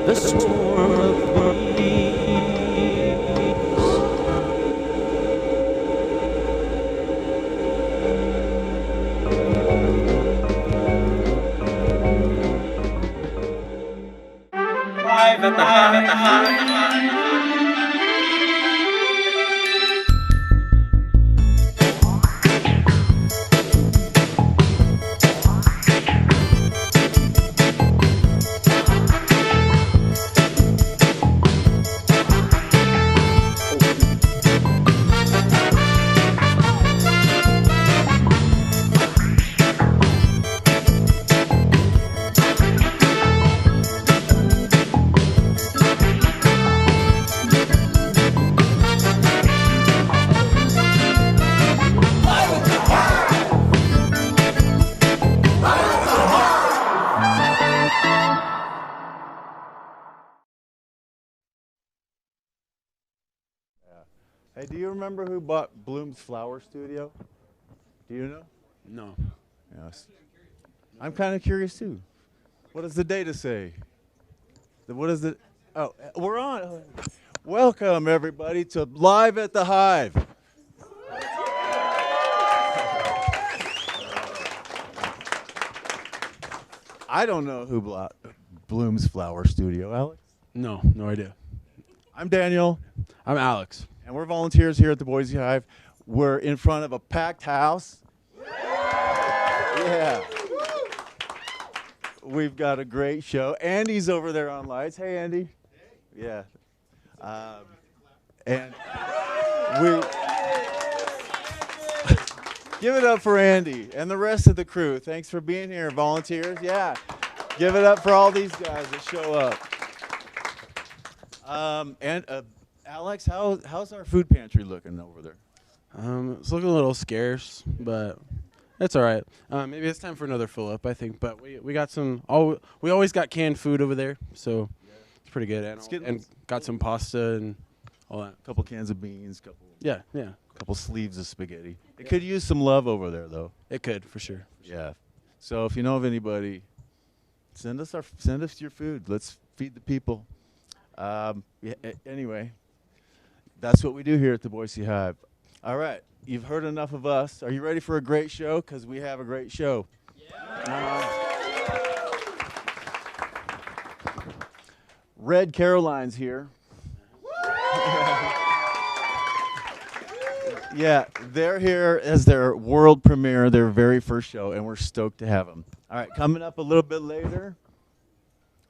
the swarm of bees. Live at the hive. Hey, do you remember who bought Bloom's Flower Studio? Do you know? No. Yes. I'm kind of curious too. What does the data say? What is it? Oh, we're on. Welcome everybody to Live at the Hive. I don't know who bought Bloom's Flower Studio, Alex. No idea. I'm Daniel. I'm Alex. And we're volunteers here at the Boise Hive. We're in front of a packed house. Yeah. We've got a great show. Andy's over there on lights. Hey, Andy. Yeah. And we give it up for Andy and the rest of the crew. Thanks for being here, volunteers. Yeah. Give it up for all these guys that show up. Alex, how's our food pantry looking over there? It's looking a little scarce, but it's all right. Maybe it's time for another fill up, I think. But we got some. We always got canned food over there, so it's pretty good. And got some pasta and all that. Couple cans of beans, Yeah. couple sleeves of spaghetti. It could use some love over there, though. It could for sure. Yeah. So if you know of anybody, send us your food. Let's feed the people. Anyway, that's what we do here at the Boise Hive. All right, you've heard enough of us. Are you ready for a great show? Because we have a great show. Yeah. Red Caroline's here. Yeah, they're here as their world premiere, their very first show, and we're stoked to have them. All right, coming up a little bit later,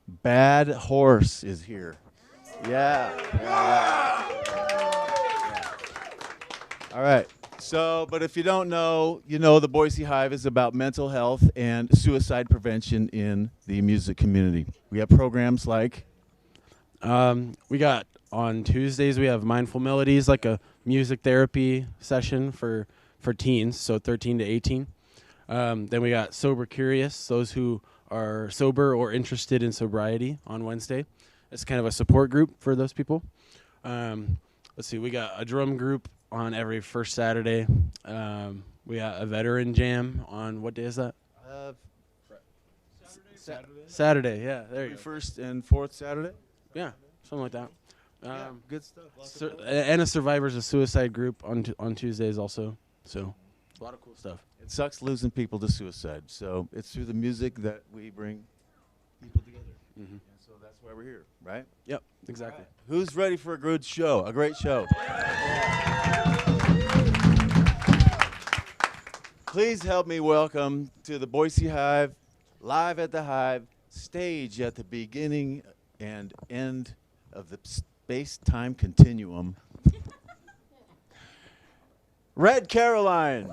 Bad Horse is here. Yeah. All right. So, but if you don't know, you know the Boise Hive is about mental health and suicide prevention in the music community. We have programs like We got on Tuesdays we have Mindful Melodies, like a music therapy session for teens, so 13 to 18. Then we got Sober Curious, those who are sober or interested in sobriety on Wednesday. It's kind of a support group for those people. Let's see, we got a drum group on every first Saturday. We got a veteran jam on, what day is that? Saturday, yeah, there you go. First and fourth Saturday? Yeah, something like that. Good stuff. And a Survivors of Suicide group on Tuesdays also. So, a lot of cool stuff. It sucks losing people to suicide, so it's through the music that we bring people together. Mm-hmm. And so that's why we're here, right? Yep, exactly. Right. Who's ready for a good show? A great show. Please help me welcome to the Boise Hive, Live at the Hive, stage at the beginning and end of the space-time continuum, Red Caroline.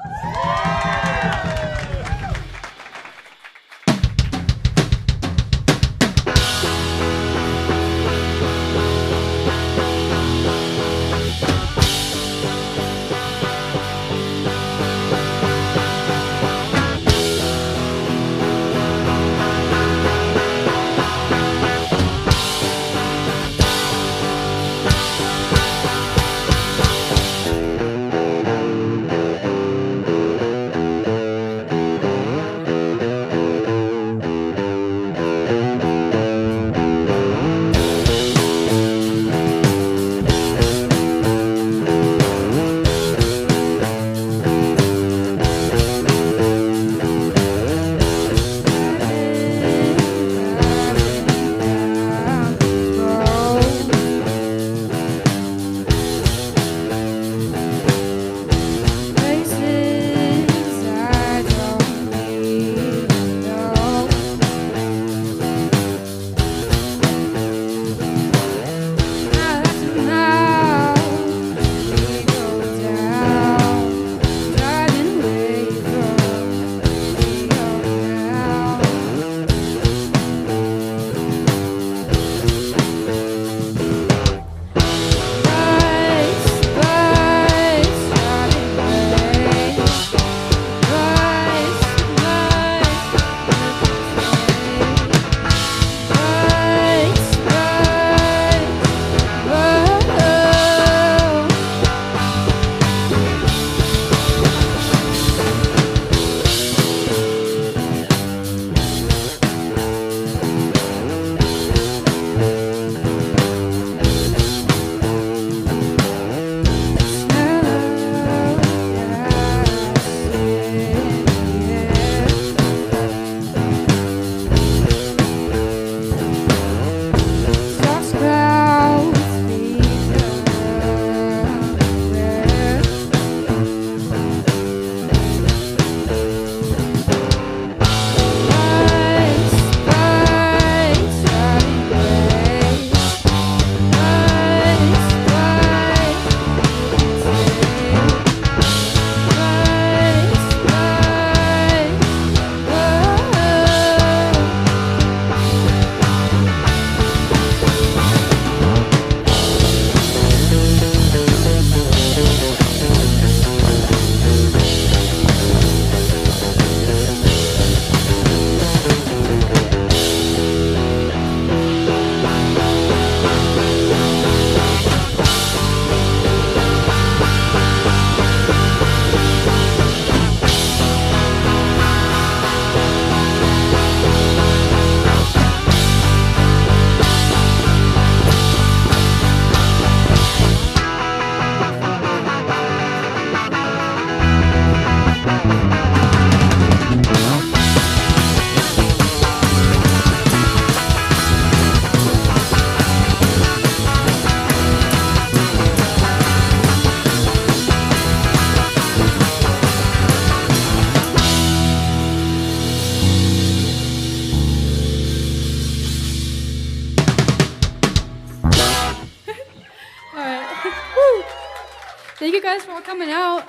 Thank you guys for all coming out.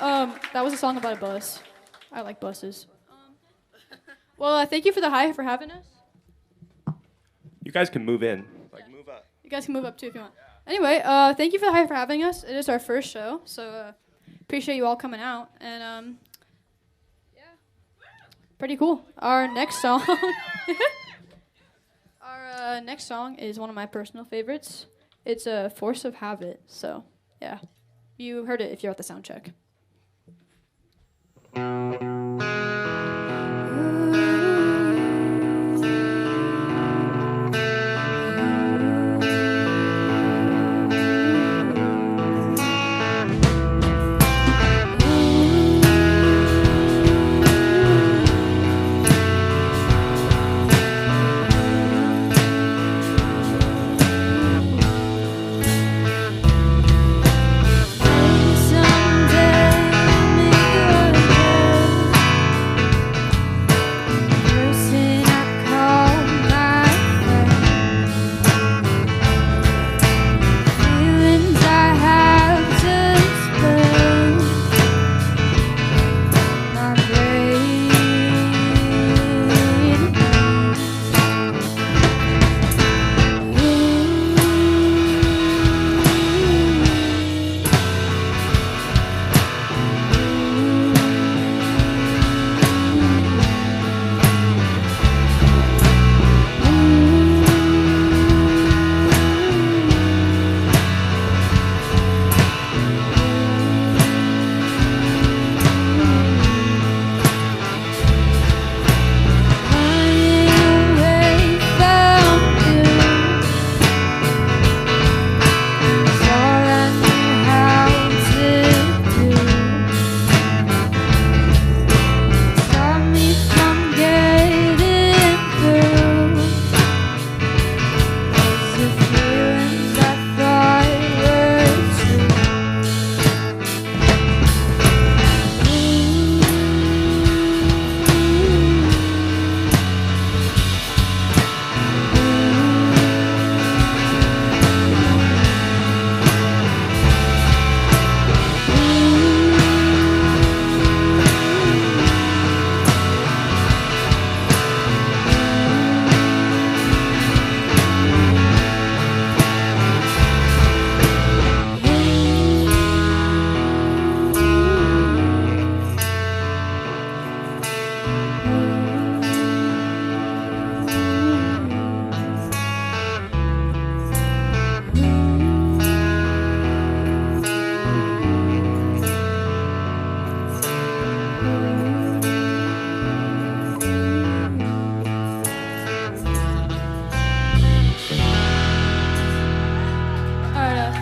That was a song about a bus. I like buses. Well, thank you for the Hive for having us. You guys can move in. Like, move up. You guys can move up too if you want. Anyway, thank you for the Hive for having us. It is our first show, so appreciate you all coming out. And yeah, pretty cool. Our next song, our next song is one of my personal favorites. It's a Force of Habit. So yeah, you heard it if you're at the sound check.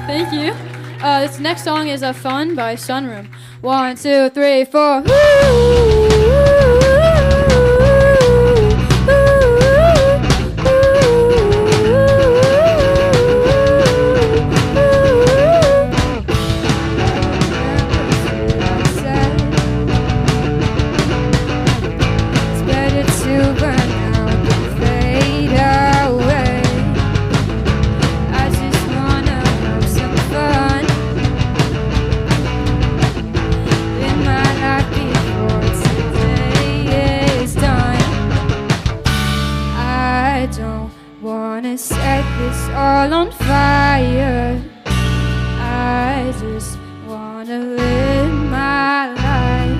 Thank you. This next song is Fun by Sunroom. 1, 2, 3, 4. Set this all on fire. I just wanna live my life.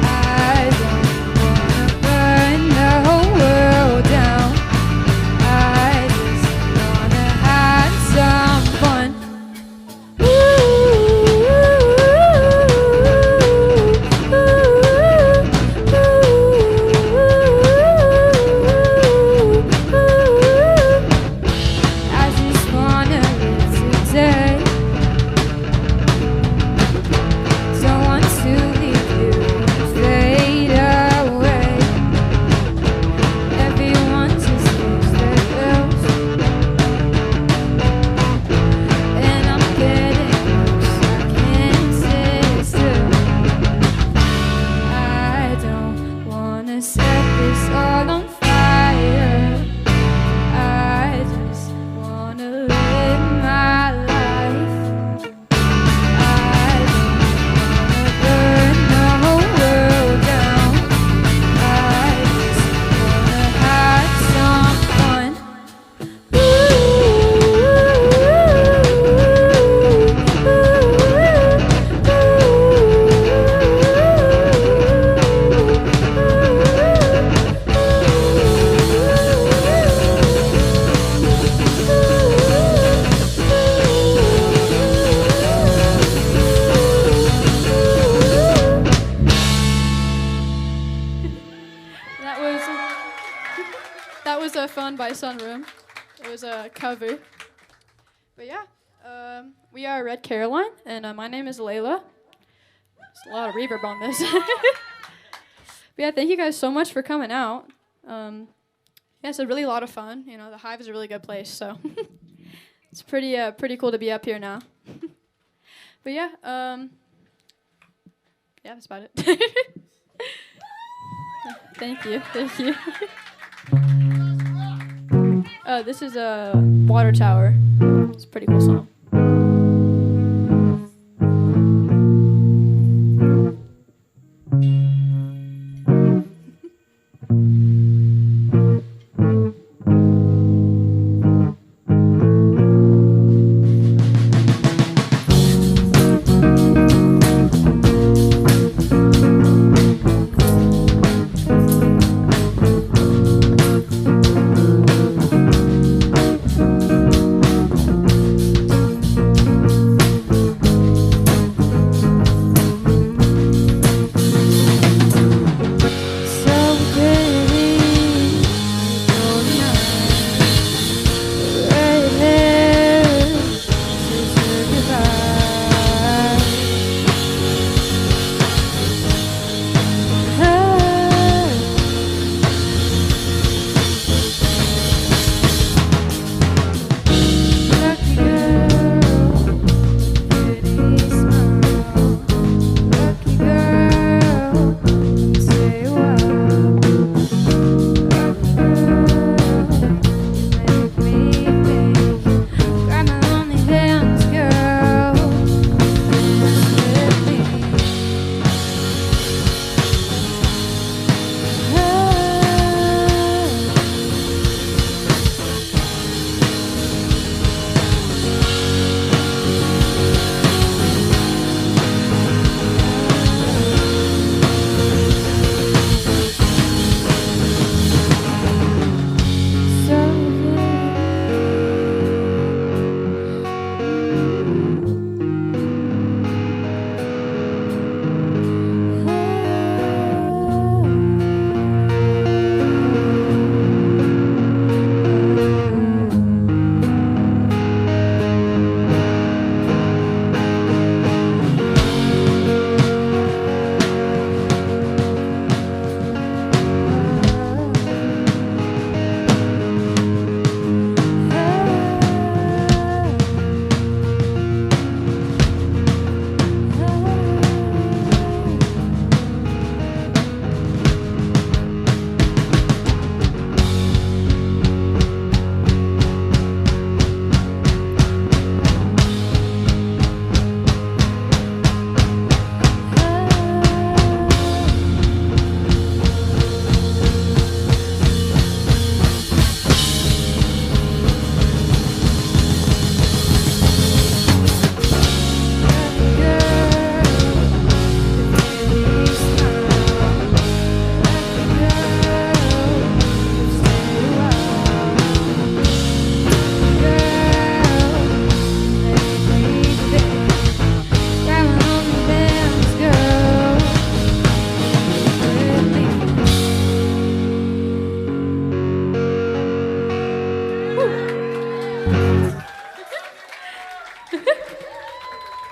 I don't wanna burn the whole world down. I just wanna have some fun. I just wanna live today. room. It was a cover. But yeah, we are Red Caroline, and my name is Layla. There's a lot of reverb on this. But yeah, thank you guys so much for coming out. Yeah, it's really a lot of fun. You know, the Hive is a really good place, so it's pretty cool to be up here now. But yeah, yeah, that's about it. Thank you. This is a Water Tower. It's a pretty cool song.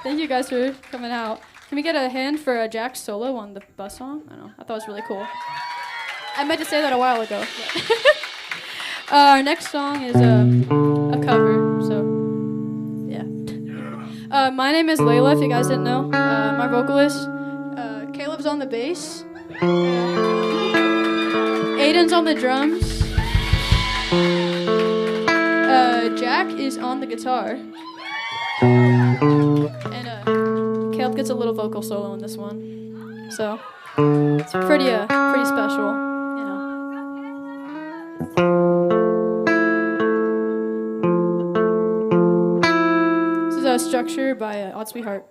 Thank you guys for coming out. Can we get a hand for Jack's solo on the bus song? I don't know. I thought it was really cool. I meant to say that a while ago. Our next song is a cover, so yeah. My name is Layla, if you guys didn't know. My vocalist. Caleb's on the bass. Aiden's on the drums. Jack is on the guitar. And Caleb gets a little vocal solo in this one. So it's pretty special, you know. This is a Structure by Odd Sweetheart.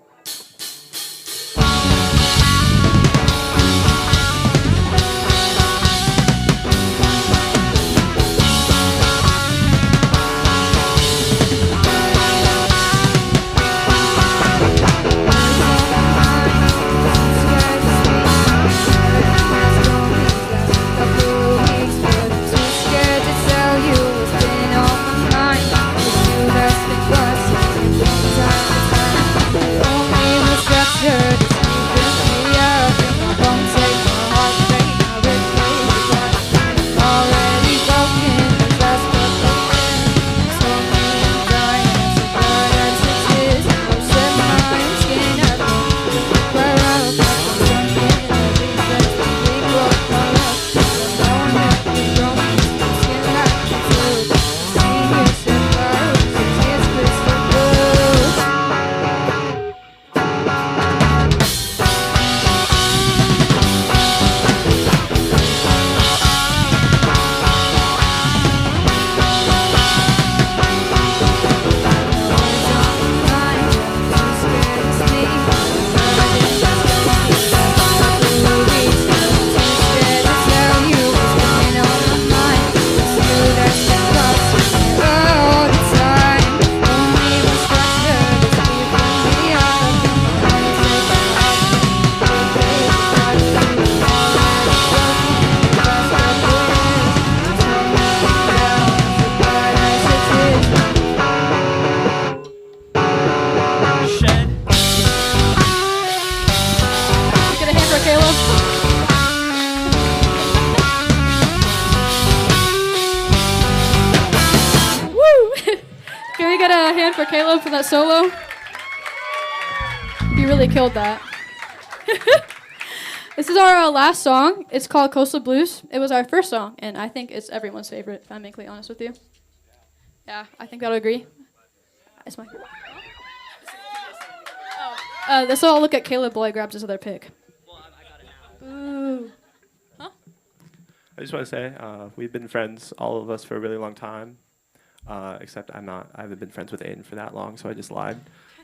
Too scared to tell you what's been get a hand for Caleb for that solo? He really killed that. This is our last song. It's called Coastal Blues. It was our first song, and I think it's everyone's favorite, if I'm being completely honest with you. Yeah, I think that'll agree. It's my. This will all look at Caleb while he grabs his other pick. Ooh. Huh? I just want to say we've been friends, all of us, for a really long time. Except I'm not. I haven't been friends with Aiden for that long, so I just lied.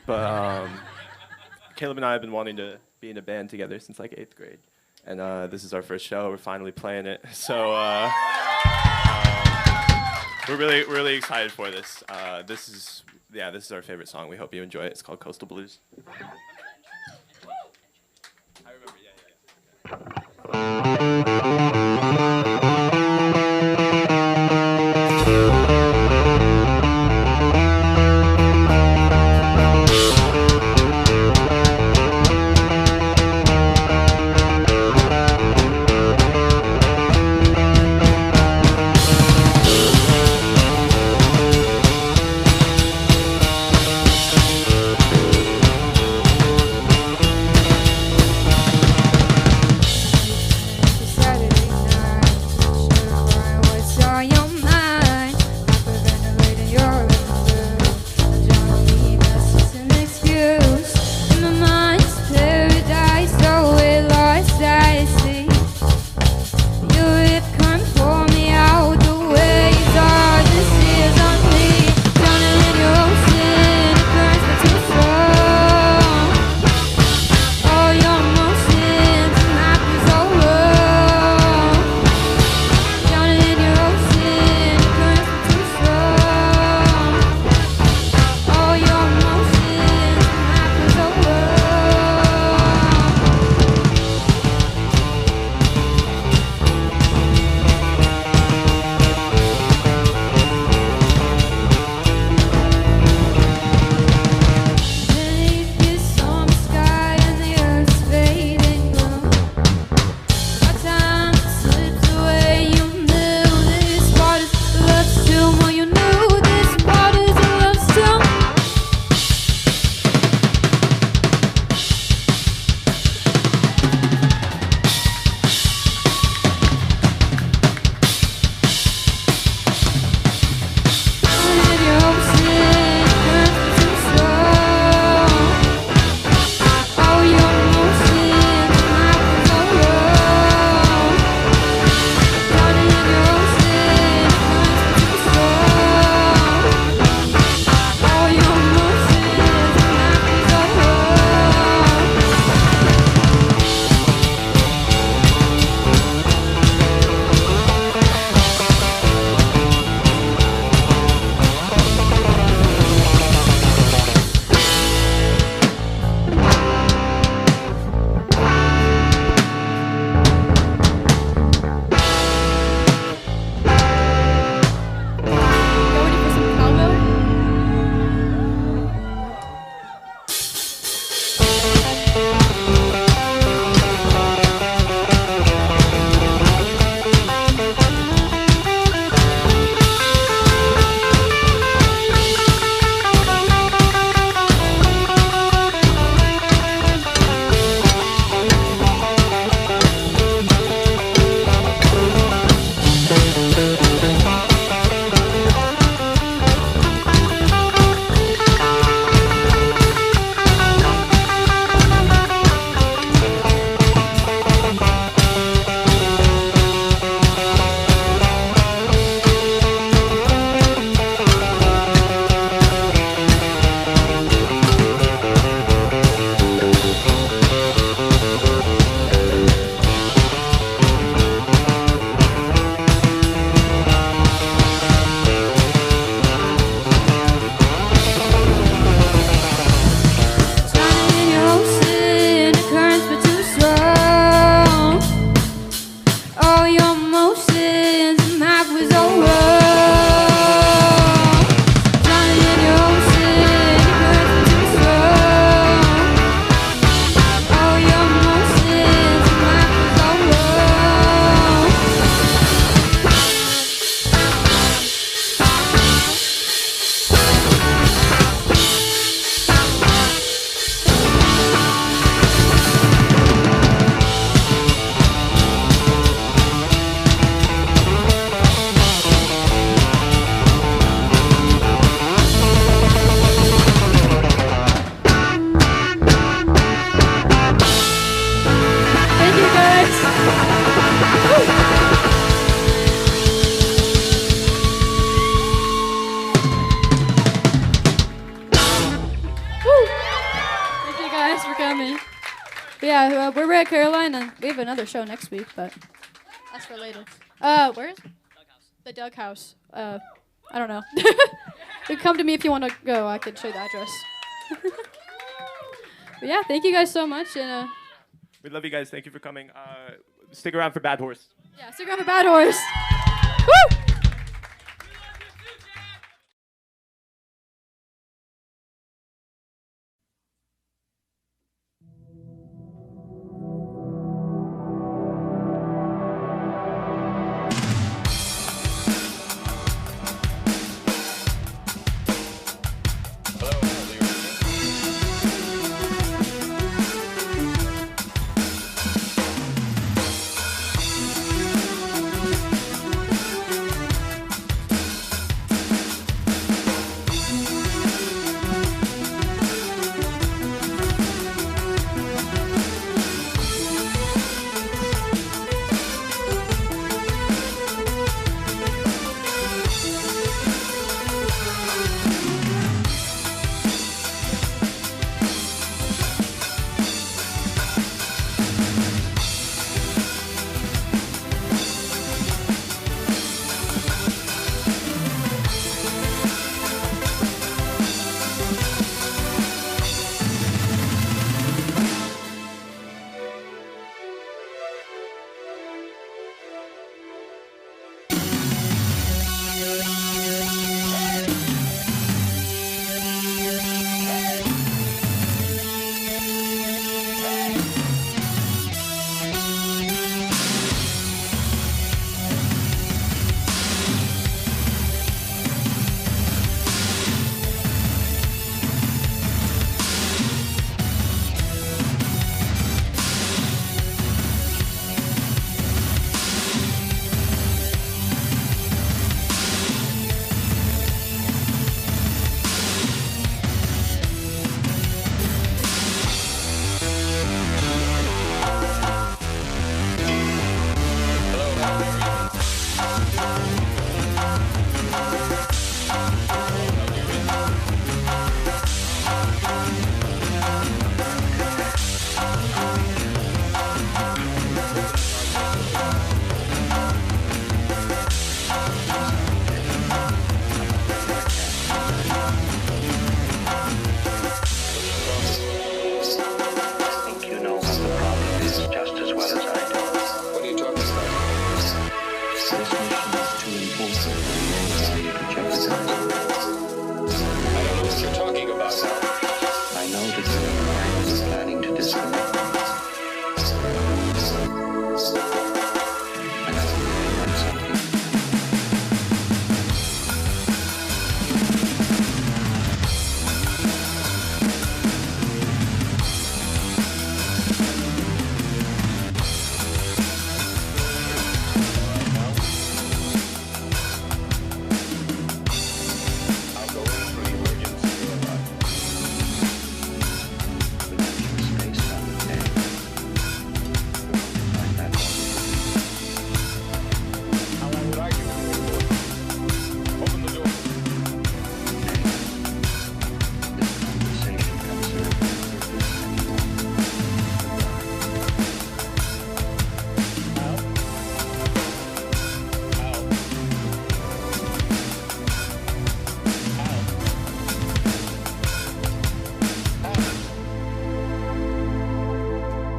But Caleb and I have been wanting to be in a band together since like 8th grade, and this is our first show. We're finally playing it, so we're really excited for this. This is our favorite song. We hope you enjoy it. It's called Coastal Blues. I remember, Yeah, we're Red Caroline, and we have another show next week, but that's for later. Where is it? The Doug House. I don't know. You come to me if you want to go. I could show you the address. But yeah, thank you guys so much, and We love you guys. Thank you for coming. Stick around for Bad Horse. yeah, stick around for Bad Horse. Woo!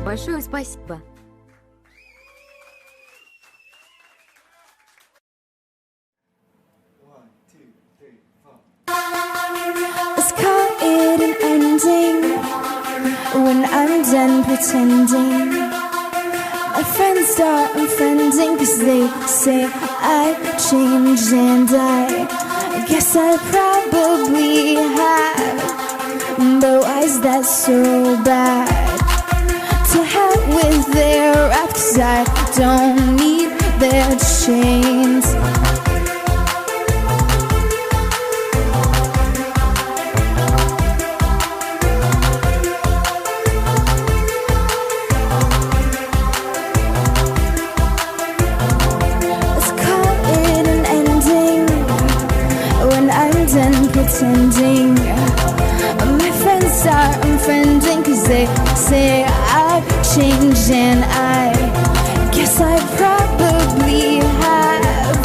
Большое спасибо. Let's call it an ending when I'm done pretending. My friends start unfriending cause they say I changed, and I guess I probably have. But why is that so bad? To hell with their rap, cause I don't need their chains. Let's call it an ending when I'm done pretending. My friends are unfriending 'cause they say I've changed, and I guess I probably have.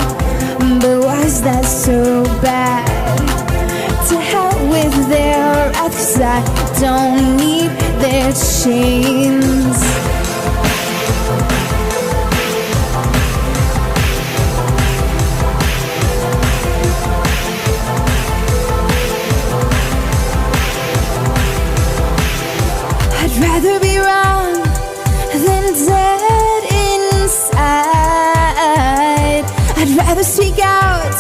But why's that so bad? To hell with their wrath, 'cause I don't need their chains. I'd rather be wrong than dead inside. I'd rather speak out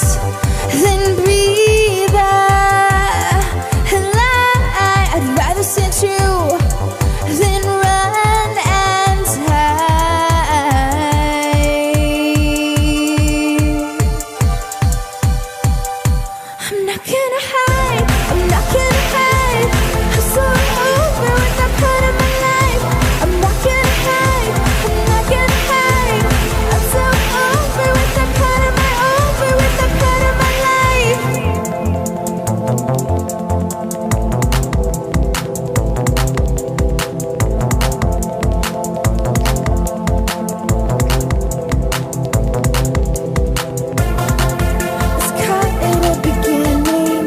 than breathe a lie. I'd rather stay true than run and hide. I'm not gonna hide, I'm not gonna hide. I'm so over with that part of my life. I'm not gonna hide, I'm not gonna hide. I'm so over with that part of my, over with that part of my life. Was caught in a beginning,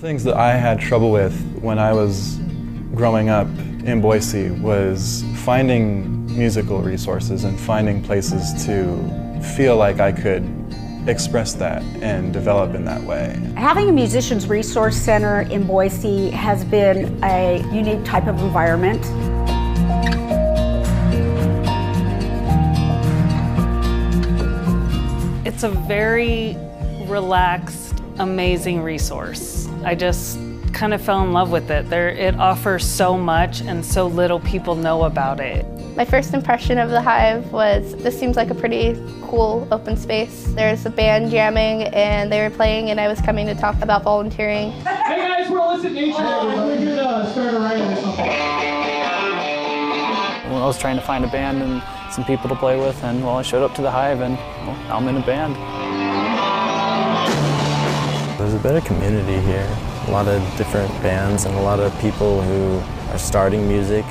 Things that I had trouble with when I was growing up in Boise was finding musical resources and finding places to feel like I could express that and develop in that way. Having a musician's resource center in Boise has been a unique type of environment. It's a very relaxed, amazing resource. I just kind of fell in love with it. It offers so much and so little people know about it. My first impression of the Hive was this seems like a pretty cool open space. There's a band jamming and they were playing and I was coming to talk about volunteering. Hey guys, we're Illicit Nature. We're here to start a writing or something. When I was trying to find a band and some people to play with, and well, I showed up to the Hive and well, now I'm in a band. There's a better community here. A lot of different bands and a lot of people who are starting music,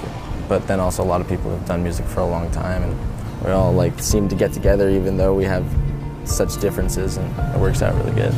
but then also a lot of people who've done music for a long time, and we all like seem to get together even though we have such differences, and it works out really good.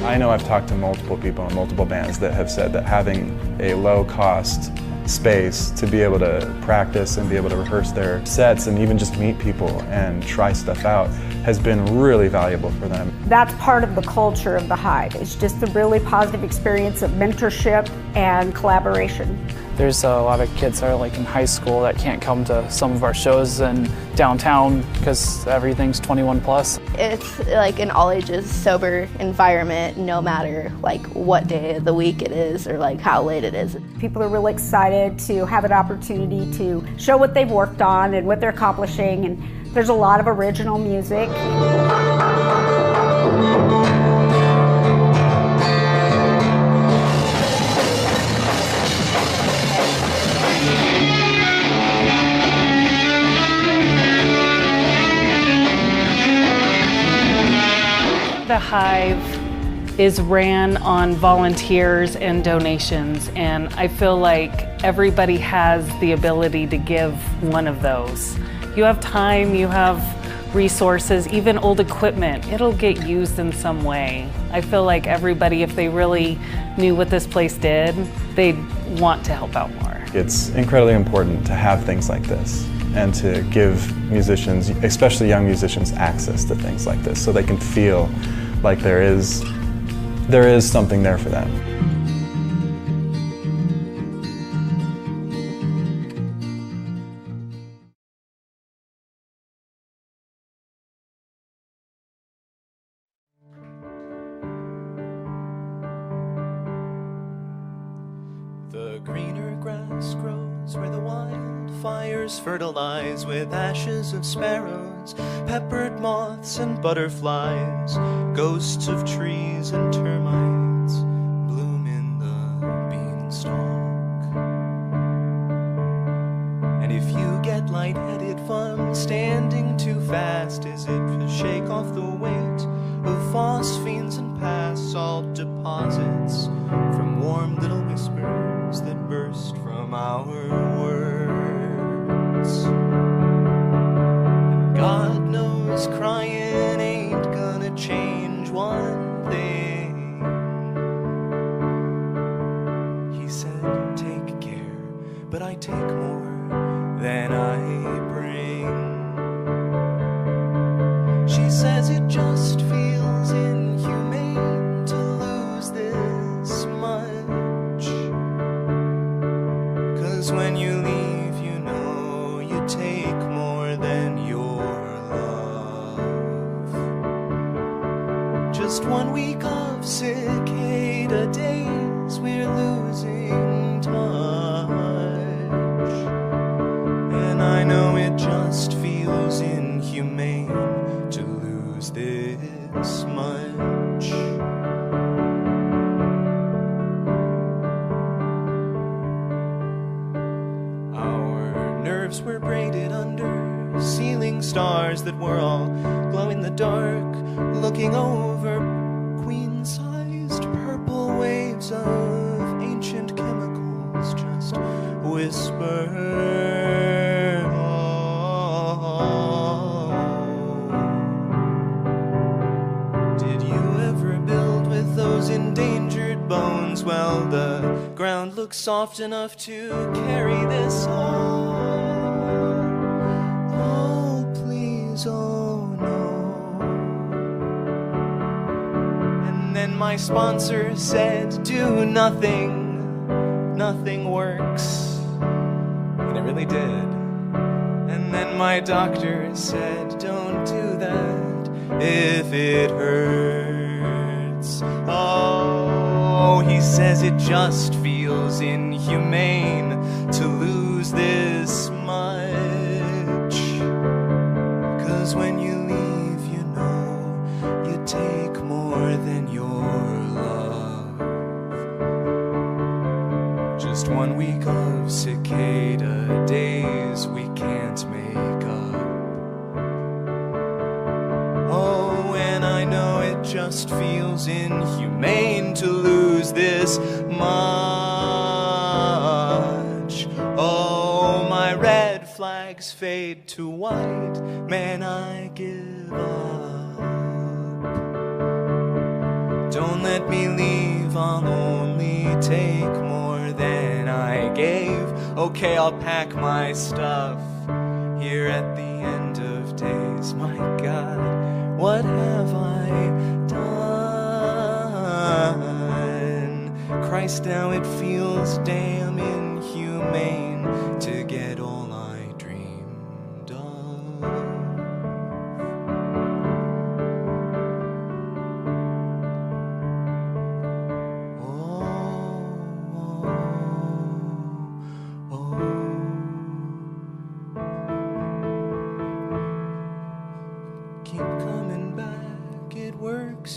I know I've talked to multiple people in multiple bands that have said that having a low-cost space to be able to practice and be able to rehearse their sets and even just meet people and try stuff out has been really valuable for them. That's part of the culture of the Hive. It's just a really positive experience of mentorship and collaboration. There's a lot of kids that are like in high school that can't come to some of our shows in downtown because everything's 21 plus. It's like an all ages sober environment no matter like what day of the week it is or like how late it is. People are really excited to have an opportunity to show what they've worked on and what they're accomplishing, and there's a lot of original music. The Hive is ran on volunteers and donations, and I feel like everybody has the ability to give one of those. You have time, you have resources, even old equipment, it'll get used in some way. I feel like everybody, if they really knew what this place did, they'd want to help out more. It's incredibly important to have things like this and to give musicians, especially young musicians, access to things like this so they can feel like there is something there for them. The greener grass grows where the wildfires fertilize with ashes of sparrows, peppered moths and butterflies, ghosts of trees and termites bloom in the beanstalk. And if you get lightheaded from standing too fast, is it to shake off the weight of phosphenes and past salt deposits from warm little whispers that burst from our words? And God knows crying ain't gonna change one thing. He said, take care, but I take more than I bring. She says it just feels inhumane to lose this much, 'cause when you leave, you know you take more than your love. Just 1 week of cicada days, we're losing touch, and I know it just feels inhumane to lose this much. Our nerves were braided under ceiling stars that were all glow in the dark, looking over queen-sized purple waves of ancient chemicals, just whisper. Endangered bones. Well, the ground looks soft enough to carry this all. Oh, please, oh no. And then my sponsor said, do nothing, nothing works. And it really did. And then my doctor said, don't do that if it hurts. Oh, he says it just feels inhumane to lose this much. 'Cause when you leave, you know, you take more than your love. Just 1 week of cicada days we can't make up. Oh, and I know it just feels inhumane to lose this much. Oh, my red flags fade to white. Man, I give up. Don't let me leave, I'll only take more than I gave. Okay, I'll pack my stuff here at the end of days. My God, what have I done? Christ, now it feels damn inhumane to get all I dreamed of.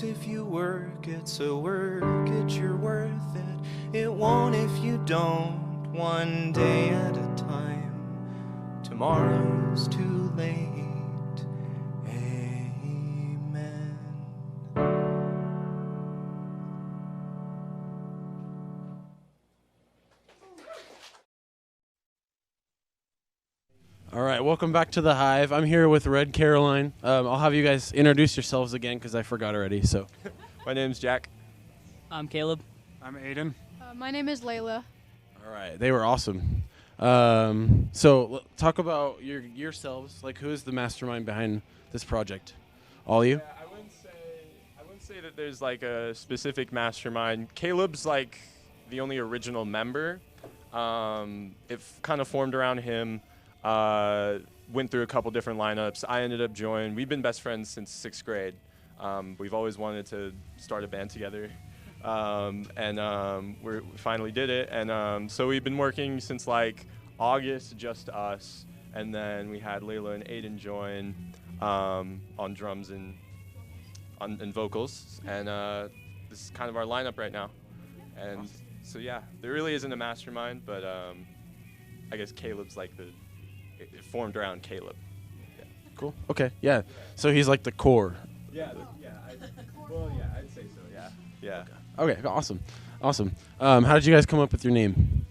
If you work it, so work it, you're worth it. It won't if you don't, one day at a time. Tomorrow's too late. Amen. All right, welcome back to the Hive. I'm here with Red Caroline. I'll have you guys introduce yourselves again because I forgot already. So, my name's Jack. I'm Caleb. I'm Aiden. My name is Layla. All right, they were awesome. Talk about yourselves. Like, who is the mastermind behind this project? All you? Yeah, I wouldn't say that there's like a specific mastermind. Caleb's like the only original member. It kind of formed around him. Went through a couple different lineups. I ended up joining. We've been best friends since 6th grade. We've always wanted to start a band together, and we finally did it. And so we've been working since like August, just us. And then we had Layla and Aiden join on drums and vocals. And this is kind of our lineup right now. And so yeah, there really isn't a mastermind, but I guess Caleb's like it formed around Caleb. Yeah. Cool. Okay. Yeah. So he's like the core. Yeah. I'd say so. Yeah. Yeah. Okay. Awesome. How did you guys come up with your name?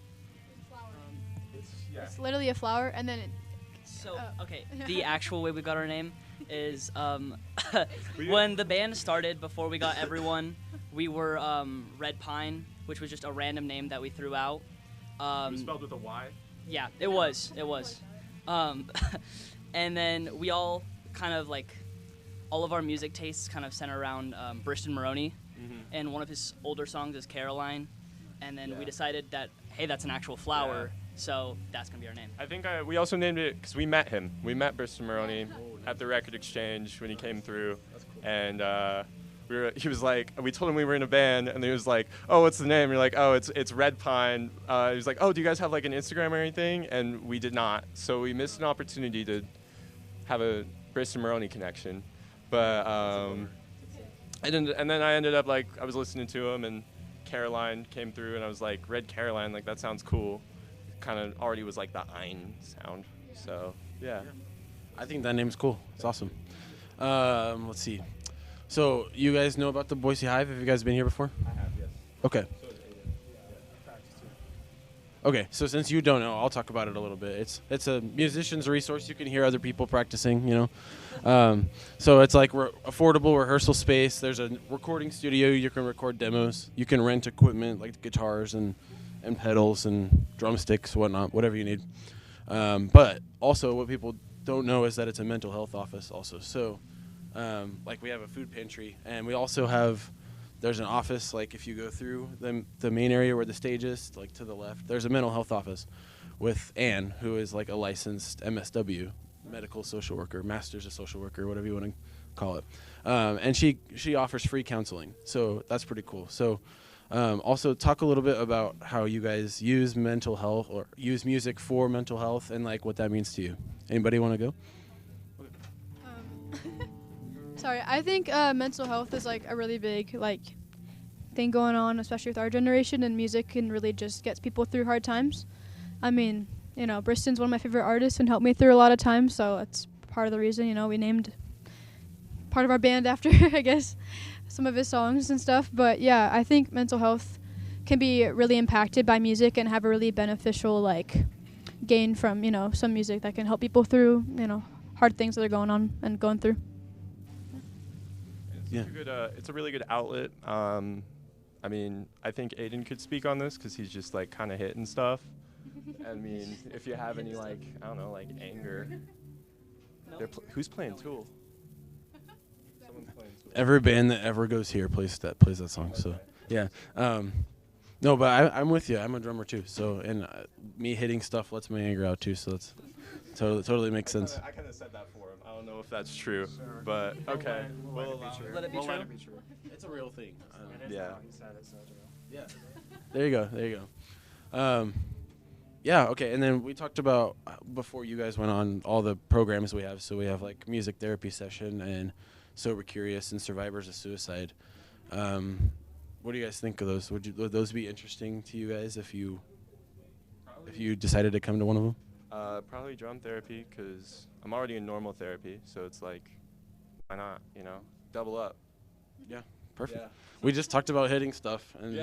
It's literally a flower, and then the actual way we got our name is when the band started, before we got everyone, we were Red Pine, which was just a random name that we threw out. It was spelled with a Y? Yeah, it was. And then we all kind of like, all of our music tastes kind of center around Briston Maroney, and one of his older songs is Caroline, and then we decided that, hey, that's an actual flower, so that's going to be our name. I think we also named it because we met him. We met Briston Maroney at the record exchange when he came through, and he was like, we told him we were in a band, and he was like, oh, what's the name? We're like, oh, it's Red Pine. He was like, oh, do you guys have like an Instagram or anything? And we did not, so we missed an opportunity to have a Briston Maroney connection. But and then I ended up like, I was listening to him, and Caroline came through, and I was like, Red Caroline, like that sounds cool. Kind of already was like the Ein sound, so yeah. I think that name's cool. It's awesome. Let's see. So you guys know about the Boise Hive? Have you guys been here before? I have, yes. Okay. Okay, so since you don't know, I'll talk about it a little bit. It's a musician's resource. You can hear other people practicing, So it's like affordable rehearsal space. There's a recording studio. You can record demos. You can rent equipment like guitars and pedals and drumsticks, whatnot, whatever you need. But also what people don't know is that it's a mental health office also. So like we have a food pantry, and we also have... There's an office, like if you go through the main area where the stage is, like to the left, there's a mental health office with Anne, who is like a licensed MSW, medical social worker, master's of social worker, whatever you want to call it. And she offers free counseling, so that's pretty cool. So also talk a little bit about how you guys use mental health or use music for mental health and like what that means to you. Anybody want to go? Sorry, I think mental health is like a really big thing going on, especially with our generation, and music can really just get people through hard times. I mean, Briston's one of my favorite artists and helped me through a lot of times, so that's part of the reason, we named part of our band after, I guess, some of his songs and stuff. But yeah, I think mental health can be really impacted by music and have a really beneficial gain from, some music that can help people through, hard things that they're going on and going through. Yeah. It's a really good outlet. I mean, I think Aiden could speak on this because he's just kind of hitting stuff. I mean, if you have any I don't know, anger. Who's playing Tool? Someone's playing Tool. Every band that ever goes here plays that song. So yeah. No, but I'm with you. I'm a drummer too. So and me hitting stuff lets my anger out too. So that's totally makes sense. I kind of said that for him. I don't know if that's true, but okay. Let it be true. It's a real thing. Yeah. Yeah. There you go. Yeah. Okay. And then we talked about before you guys went on all the programs we have. So we have music therapy session and Sober Curious and Survivors of Suicide. What do you guys think of those? Would those be interesting to you guys if you decided to come to one of them? Probably drum therapy because I'm already in normal therapy, so it's why not, double up. Yeah, perfect. Yeah. We just talked about hitting stuff and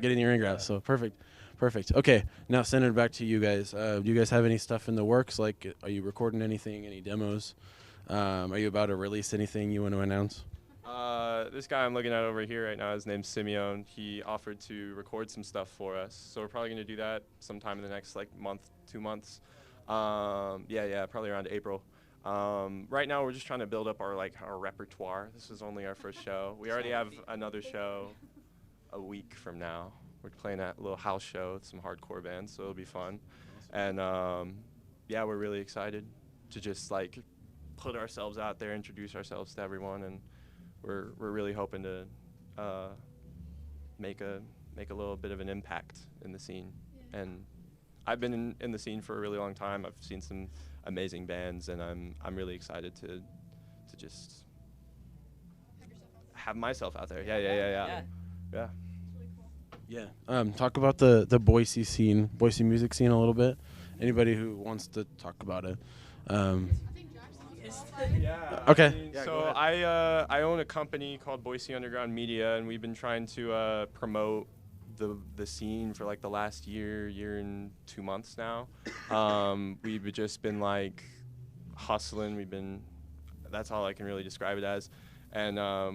getting your anger out, so perfect. Okay, now send it back to you guys. Do you guys have any stuff in the works? Are you recording anything, any demos? Are you about to release anything you want to announce? This guy I'm looking at over here right now, his name's Simeon. He offered to record some stuff for us, so we're probably going to do that sometime in the next month, 2 months. Probably around April. Right now we're just trying to build up our repertoire. This is only our first show. We already have another show a week from now. We're playing at a little house show with some hardcore bands, so it'll be fun. And we're really excited to just put ourselves out there, introduce ourselves to everyone, and we're really hoping to make a little bit of an impact in the scene. Yeah. And I've been in the scene for a really long time. I've seen some amazing bands, and I'm really excited to just have myself out there. Yeah. Yeah. Talk about the Boise music scene a little bit. Anybody who wants to talk about it. Okay. I own a company called Boise Underground Media, and we've been trying to promote the scene for the last year and 2 months now. We've just been hustling. That's all I can really describe it as. And I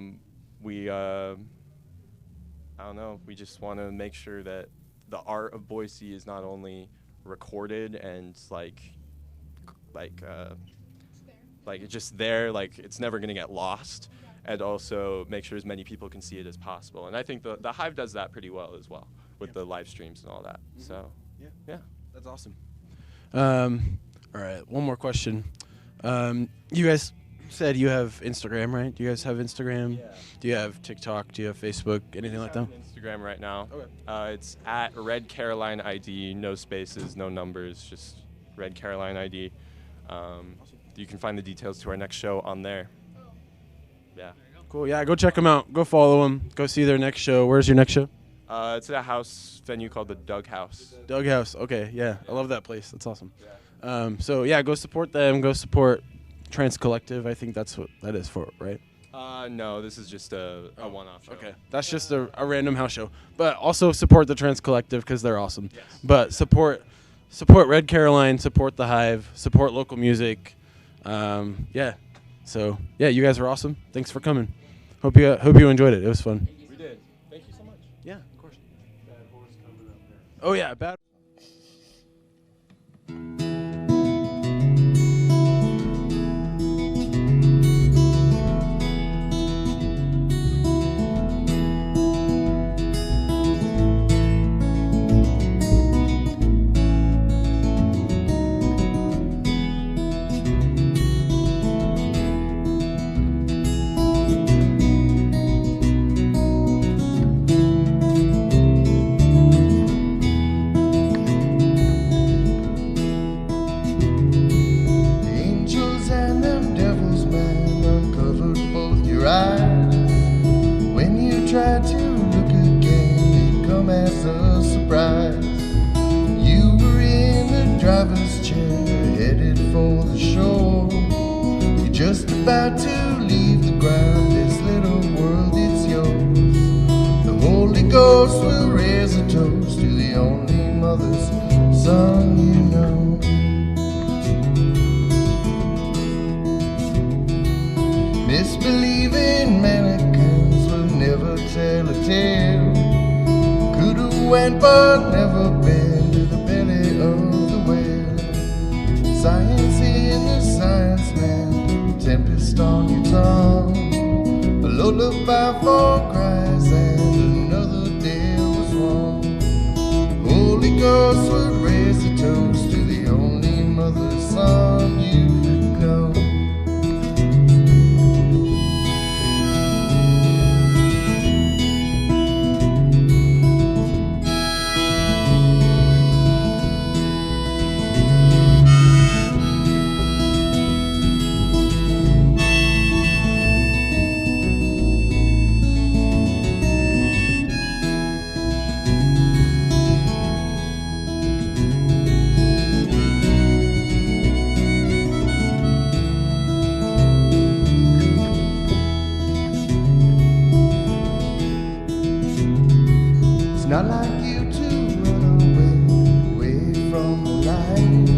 don't know, we just want to make sure that the art of Boise is not only recorded and it's just there, it's never going to get lost, and also make sure as many people can see it as possible. And I think the Hive does that pretty well as well with the live streams and all that. Mm-hmm. So yeah, that's awesome. All right, one more question. You guys said you have Instagram, right? Do you guys have Instagram? Yeah. Do you have TikTok? Do you have Facebook? Anything like that? Instagram right now. Okay. It's at Red Caroline ID, no spaces, no numbers, just Red Caroline ID. You can find the details to our next show on there. Yeah. Cool. Yeah, go check them out. Go follow them. Go see their next show. Where's your next show? It's at a house venue called the Doug House. Doug House. Okay. Yeah, I love that place. That's awesome. Yeah. Go support them. Go support Trans Collective. I think that's what that is for, right? No, this is just a one-off show. Okay, that's just a random house show. But also support the Trans Collective because they're awesome. Yes. But support Red Caroline, support the Hive, support local music. Yeah. So yeah, you guys were awesome. Thanks for coming. Hope you enjoyed it. It was fun. We did. Thank you so much. Yeah, of course. Bad horse coming up there. Oh yeah, bad. Angels and them devils, man, uncovered both your eyes. When you try to look again, it come as a surprise. You were in the driver's chair, headed for the shore. You're just about to leave the ground, this little world is yours. The Holy Ghost will raise a toast to the only mother's son you know. Misbelieving mannequins will never tell a tale. Could've went but never been to the belly of the whale. Science in the science man, tempest on your tongue. A lullaby for cries and another day was wrong. Holy Ghost would raise a toast to the only mother's son you know. It's not like you to run away from the light.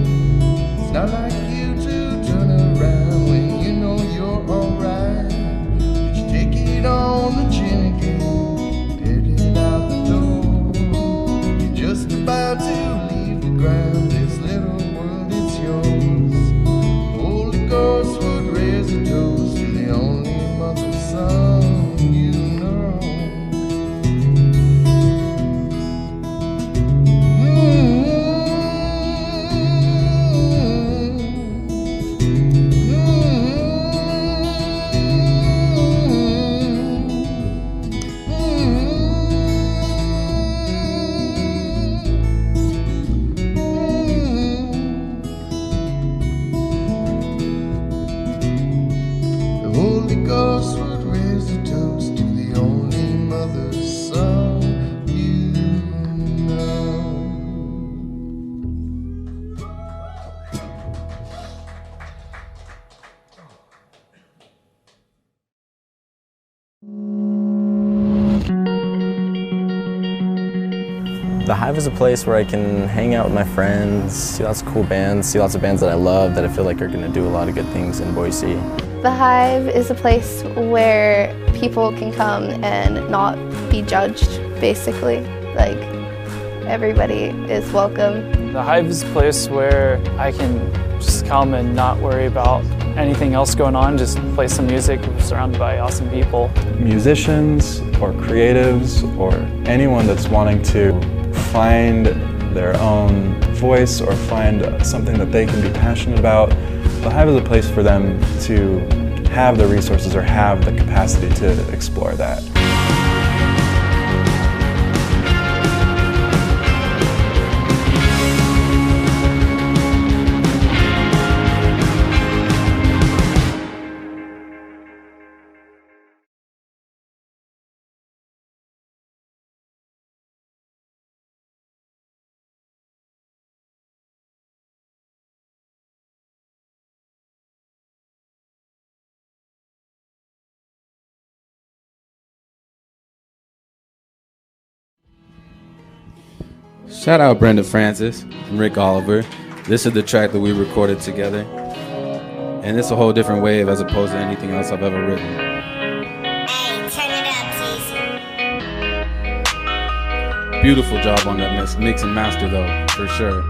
It's not like you to turn around when you know you're alright. But you take it on the chin again, headed out the door. You're just about to leave the ground, this little world is yours. Holy Ghost would raise a toast to the only mother's son you know. The Holy Ghost would raise a toast to the only mother's son you know. The Hive is a place where I can hang out with my friends, see lots of cool bands, see lots of bands that I love that I feel like are going to do a lot of good things in Boise. The Hive is a place where people can come and not be judged, basically. Like, everybody is welcome. The Hive is a place where I can just come and not worry about anything else going on, just play some music, surrounded by awesome people. Musicians or creatives or anyone that's wanting to find their own voice or find something that they can be passionate about, the Hive is a place for them to have the resources or have the capacity to explore that. Shout out Brenda Francis and Rick Oliver. This is the track that we recorded together. And it's a whole different wave as opposed to anything else I've ever written. Hey, turn it up, Teasy. Beautiful job on that mix and master though, for sure.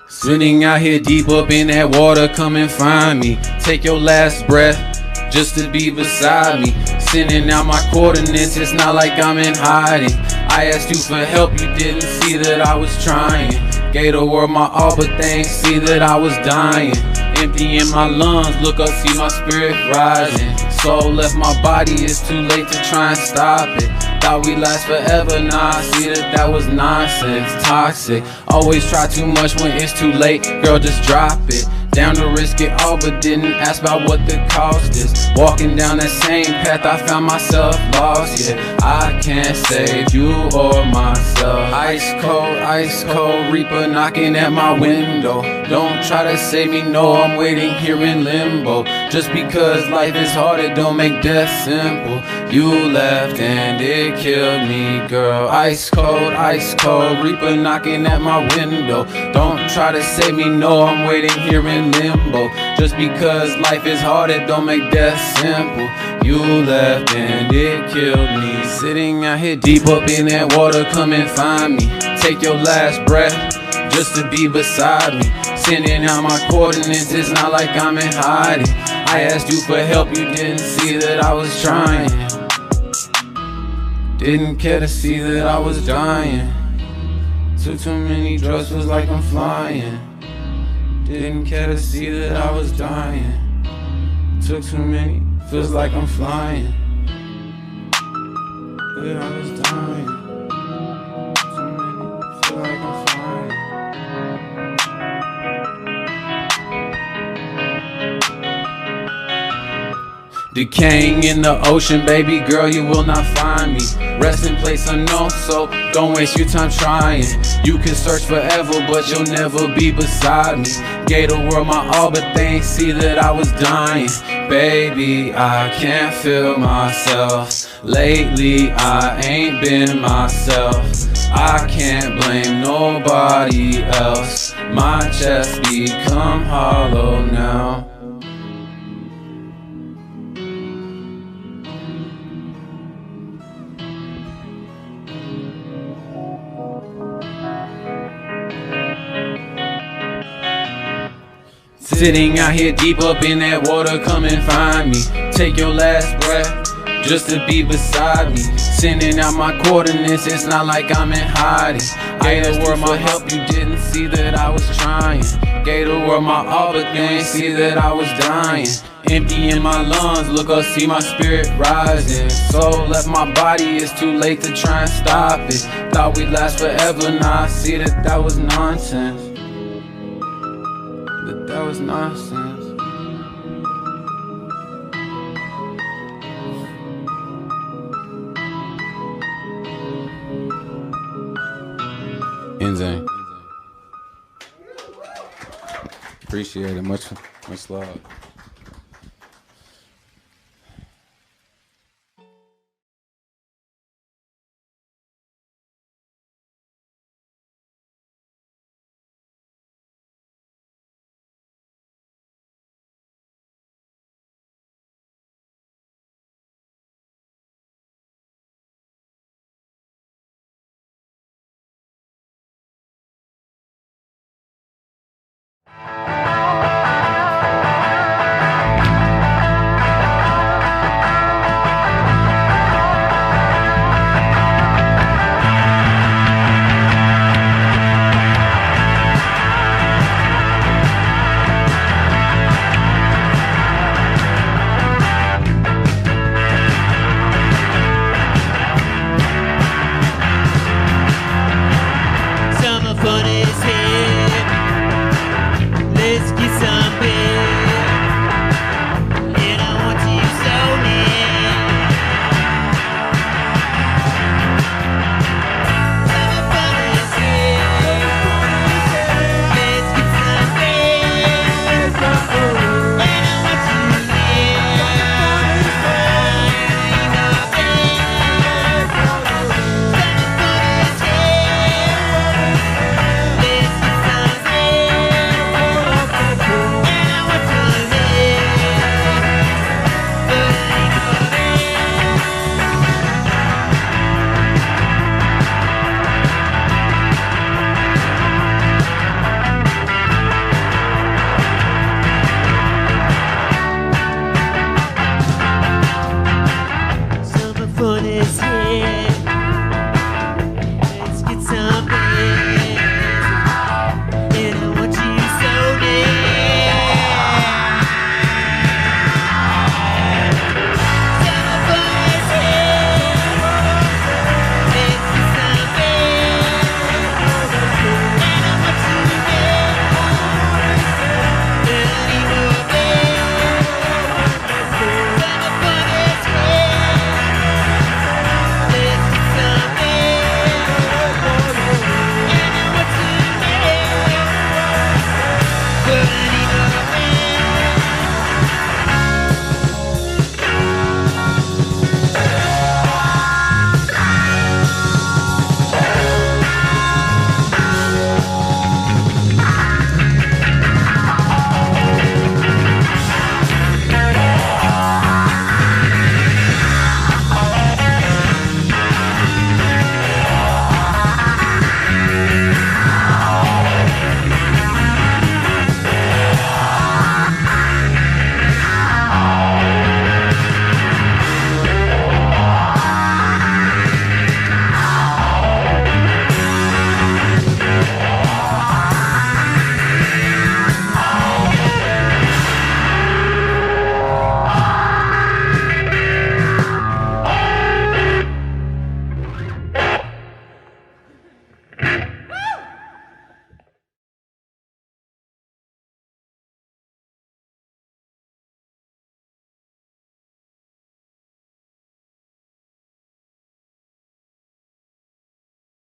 Sitting out here deep up in that water, come and find me. Take your last breath just to be beside me. Sending out my coordinates, it's not like I'm in hiding. I asked you for help, you didn't see that I was trying. Gave the world my all, but they ain't see that I was dying. Empty in my lungs, look up, see my spirit rising. Soul left my body, it's too late to try and stop it. Thought we last forever, nah, I see that was nonsense. Toxic, always try too much when it's too late. Girl, just drop it. Down to risk it all, but didn't ask about what the cost is. Walking down that same path, I found myself lost. Yeah, I can't save you or myself. Ice cold reaper knocking at my window. Don't try to save me, no, I'm waiting here in limbo. Just because life is hard, it don't make death simple. You left and it killed me, girl. Ice cold reaper knocking at my window. Don't try to save me, no, I'm waiting here in limbo. Just because life is hard, it don't make death simple. You left and it killed me. Sitting out here deep up in that water, come and find me. Take your last breath just to be beside me. Sending out my coordinates, it's not like I'm in hiding. I asked you for help, you didn't see that I was trying. Didn't care to see that I was dying. Took too many drugs, feels like I'm flying. Didn't care to see that I was dying. Took too many, feels like I'm flying. That I was dying. Too many, feel like I'm flying. Decaying in the ocean, baby girl, you will not find me. Rest in place unknown, so don't waste your time trying. You can search forever, but you'll never be beside me. Gave the world my all, but they ain't see that I was dying. Baby, I can't feel myself. Lately, I ain't been myself. I can't blame nobody else. My chest become hollow now. Sitting out here deep up in that water, come and find me. Take your last breath just to be beside me. Sending out my coordinates, it's not like I'm in hiding. Gave the world my help, you didn't see that I was trying. Gave the world my all, but you ain't see that I was dying. Empty in my lungs, look up, see my spirit rising. Soul left my body, it's too late to try and stop it. Thought we'd last forever, now I see that was nonsense. That was nonsense. Insane. Appreciate it. Much love.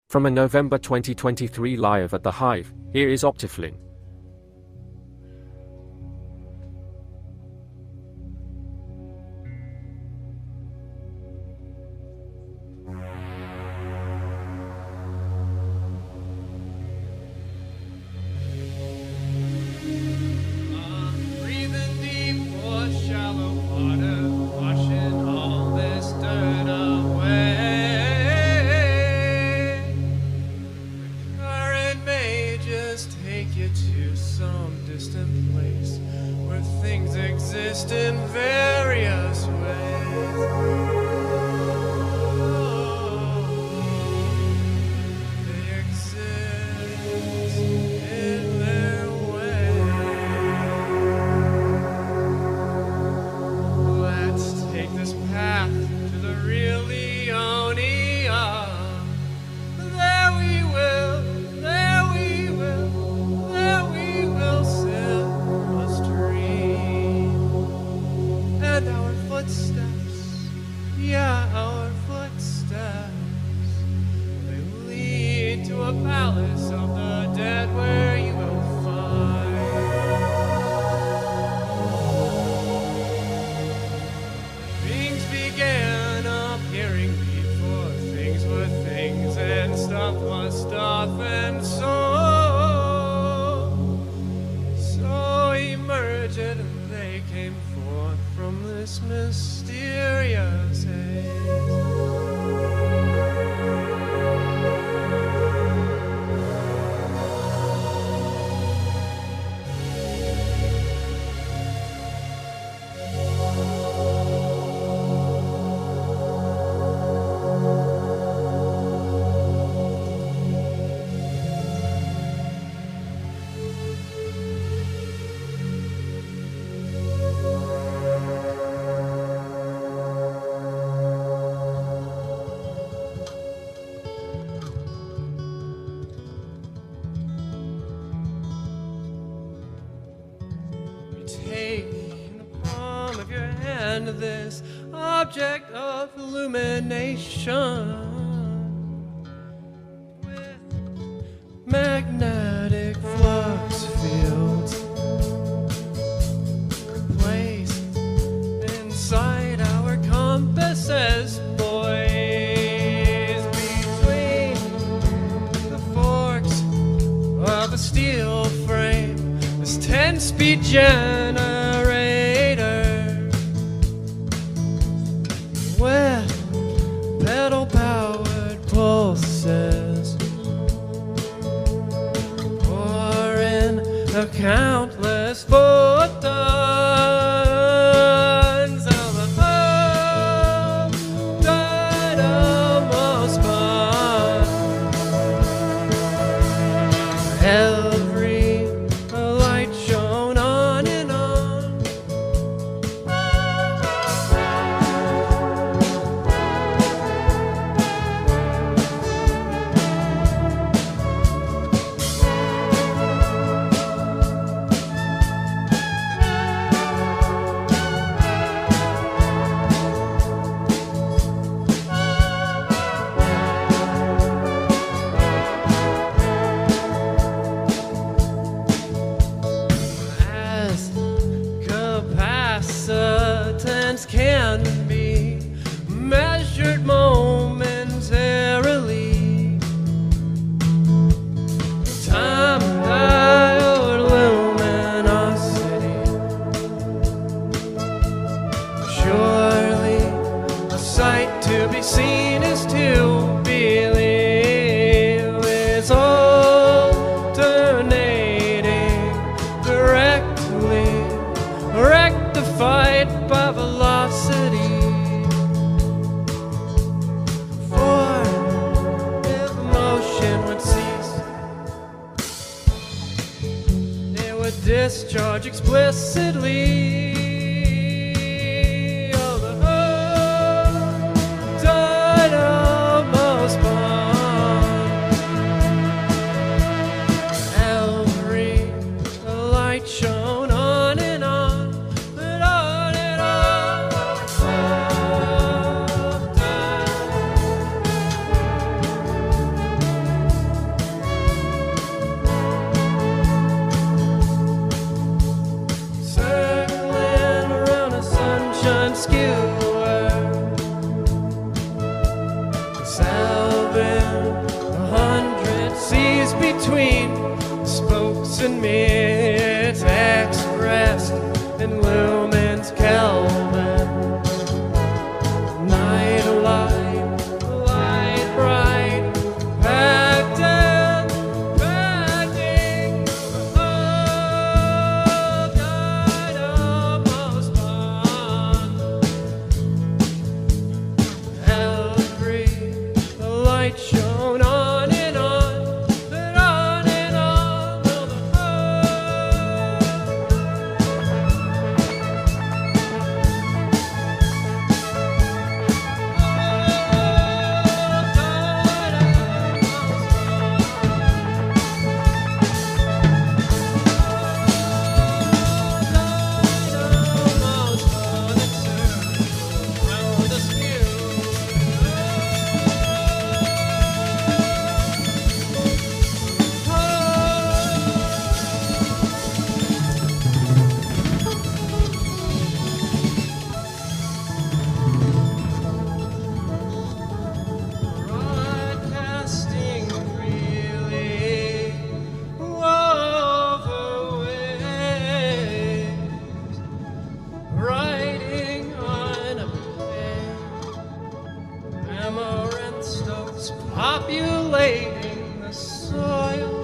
From a November 2023 live at the Hive, here is Oplin. This object of illumination with magnetic flux fields placed inside our compasses, poised between the forks of a steel frame, this 10-speed generator with pedal-powered pulses, pouring a countless photons of the whole dynamo spun. Every light shone on and on. Capacitance can be measured momentarily. Time diode luminosity. Surely a sight to be seen is to believe. It's alternating directly, rectified by velocity. For if motion would cease, it would discharge explicitly. Oh, the whole dynamo spun. Every light shone on and on. skewer, salvin 100 seas between spokes and midts, expressed in lumens Kelvin. Night light, light bright, packed and packing. Oh, died almost one. Every light shone on and on, and on and on. Till the broadcasting freely over waves, writing on a page, amaranth stokes populating the soil.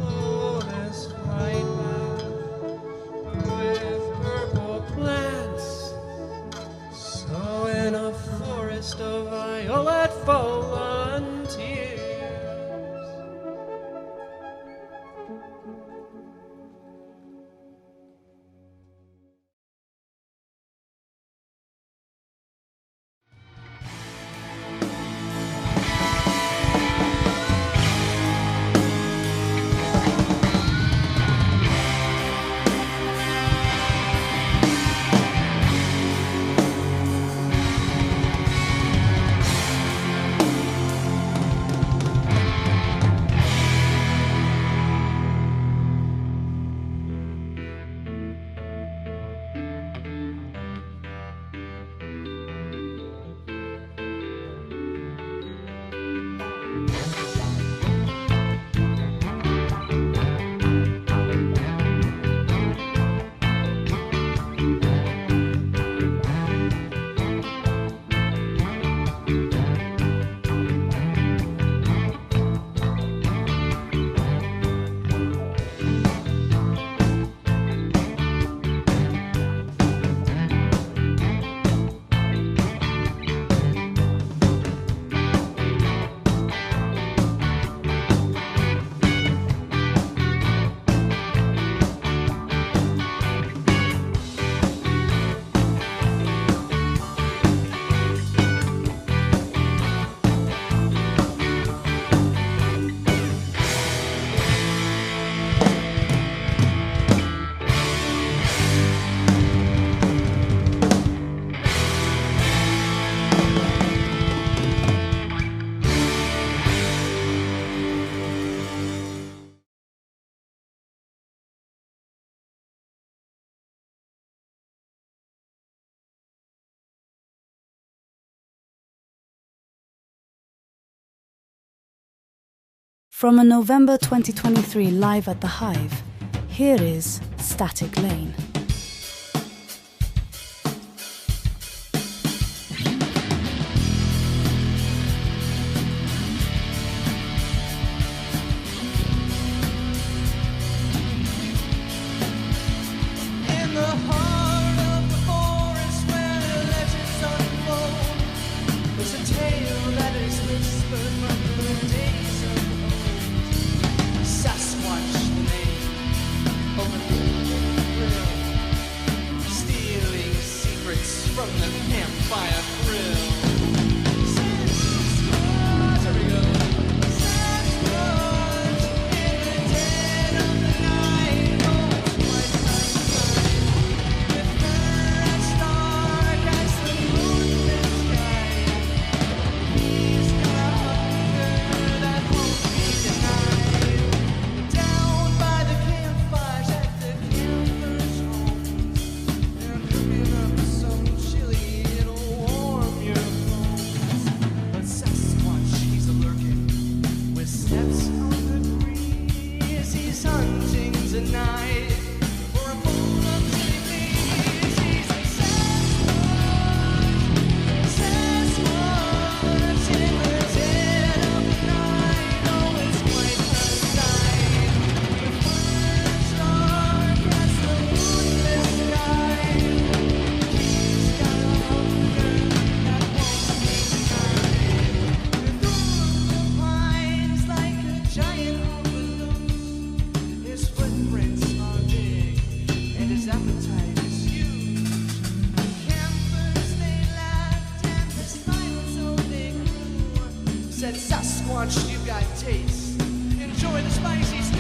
Oh, this white path with purple plants, so in a forest of violet volunteers. From a November 2023 Live at the Hive, here is Static Lane. In the heart of the forest where legends unfold, there's a tale that is whispered from the days of old. Sasquatch, the name, over the grill, stealing secrets from the campfire grill. Sasquatch, here we go. Sasquatch, in the dead of the night, holds white with her as dark as the moonlit sky. He's got a hunger that won't be denied. Down by the campfires at the campers' homes, they're cooking up some chili Sasquatch, you've got taste. Enjoy the spicy stew.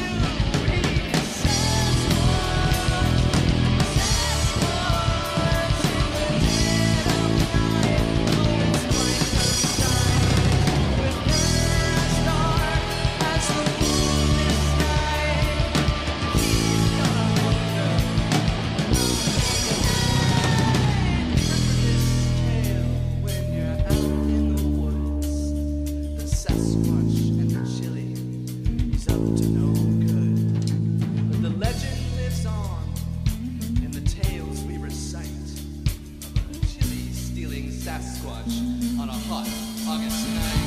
Sasquatch on a hot August night.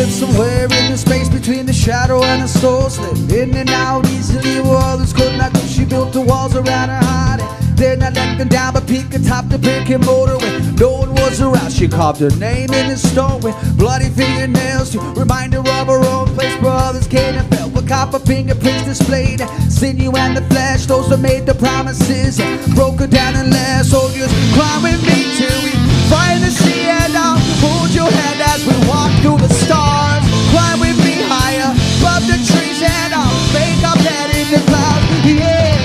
Somewhere in the space between the shadow and the soul, slip in and out easily where others could not go. She built the walls around her heart and did not let them down, but peeked atop the brick and mortar when no one was around. She carved her name in the stone with bloody fingernails to remind her of her own place where others came and fell. With copper fingerprints displayed, sinew and the flesh, those that made the promises and broke her down and left. Soldiers, climb with me till we find the sea, and I'll hold your hand as we walk through the stars. Climb with me higher above the trees, and I'll make our bed in the clouds. Yeah.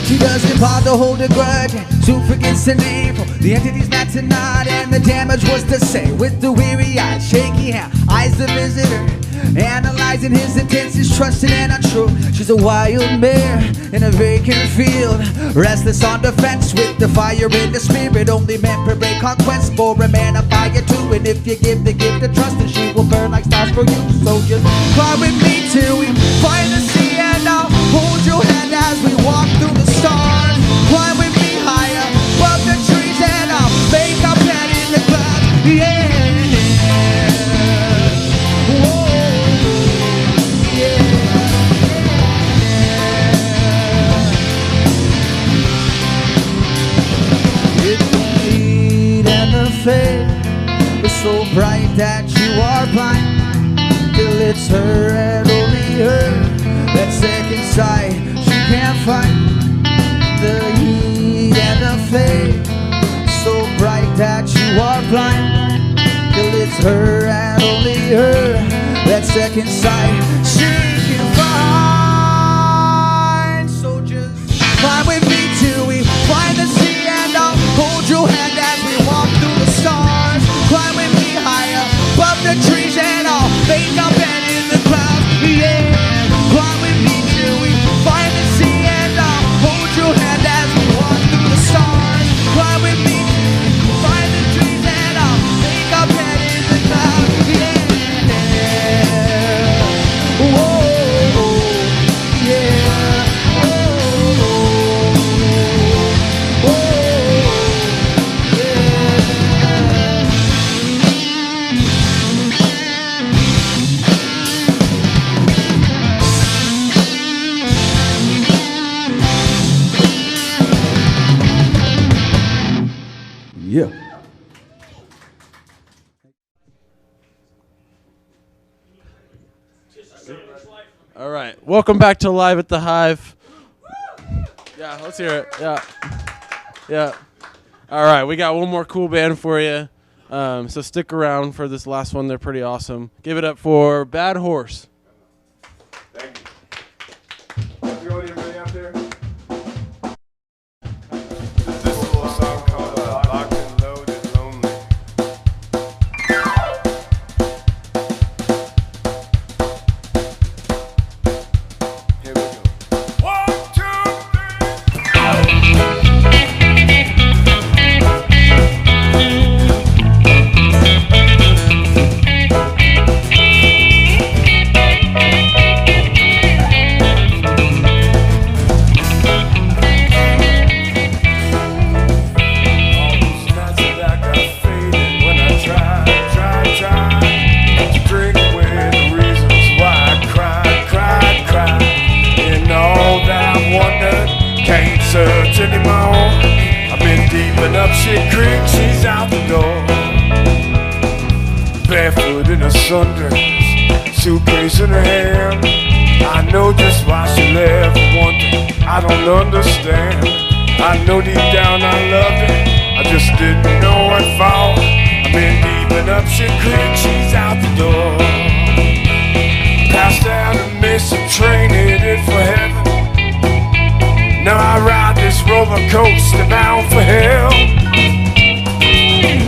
She doesn't bother hold a grudge and soon forgets the name for the entity's not tonight, and the damage was the same. With the weary eyes, shaky hand, eyes the visitor, analyzing his intentions, trusting and untrue. She's a wild mare in a vacant field, restless on the fence with the fire in the spirit. Only meant for break conquest, for a man of fire too. And if you give the gift of trust, then she will burn like stars for you. So just climb with me till we find the sea, and I'll hold your hand as we walk through the stars. Climb with me higher above the trees, and I'll make our bed in the clouds. Yeah. Is so bright that you are blind, till it's her and only her. That second sight she can't find. The heat and the flame, so bright that you are blind, till it's her and only her. That second sight she can find. So just climb with me till we find the sea, and I'll hold your hand as we walk through the stars. Climb with me higher above the trees, and I'll make our bed in the clouds. Yeah, climb with me till we find the sea, and I'll hold your hand as we walk through the stars. Climb with All right. Welcome back to Live at the Hive. Yeah, let's hear it. Yeah. Yeah. All right. We got one more cool band for you. So stick around for this last one. They're pretty awesome. Give it up for Bad Horse. Thank you. How's the audience ready out there? This is a little song called Locked and Loaded Lonely. Here we go. 1, 2, 3. Anymore. I've been deep enough shit creek, she's out the door. Barefoot in a sundress, suitcase in her hand. I know just why she left, one thing I don't understand. I know deep down I loved her, I just didn't know what for. I've been deep enough shit creek, she's out the door. Passed out and missed a train headed for heaven. Now I ride this roller coaster bound for hell.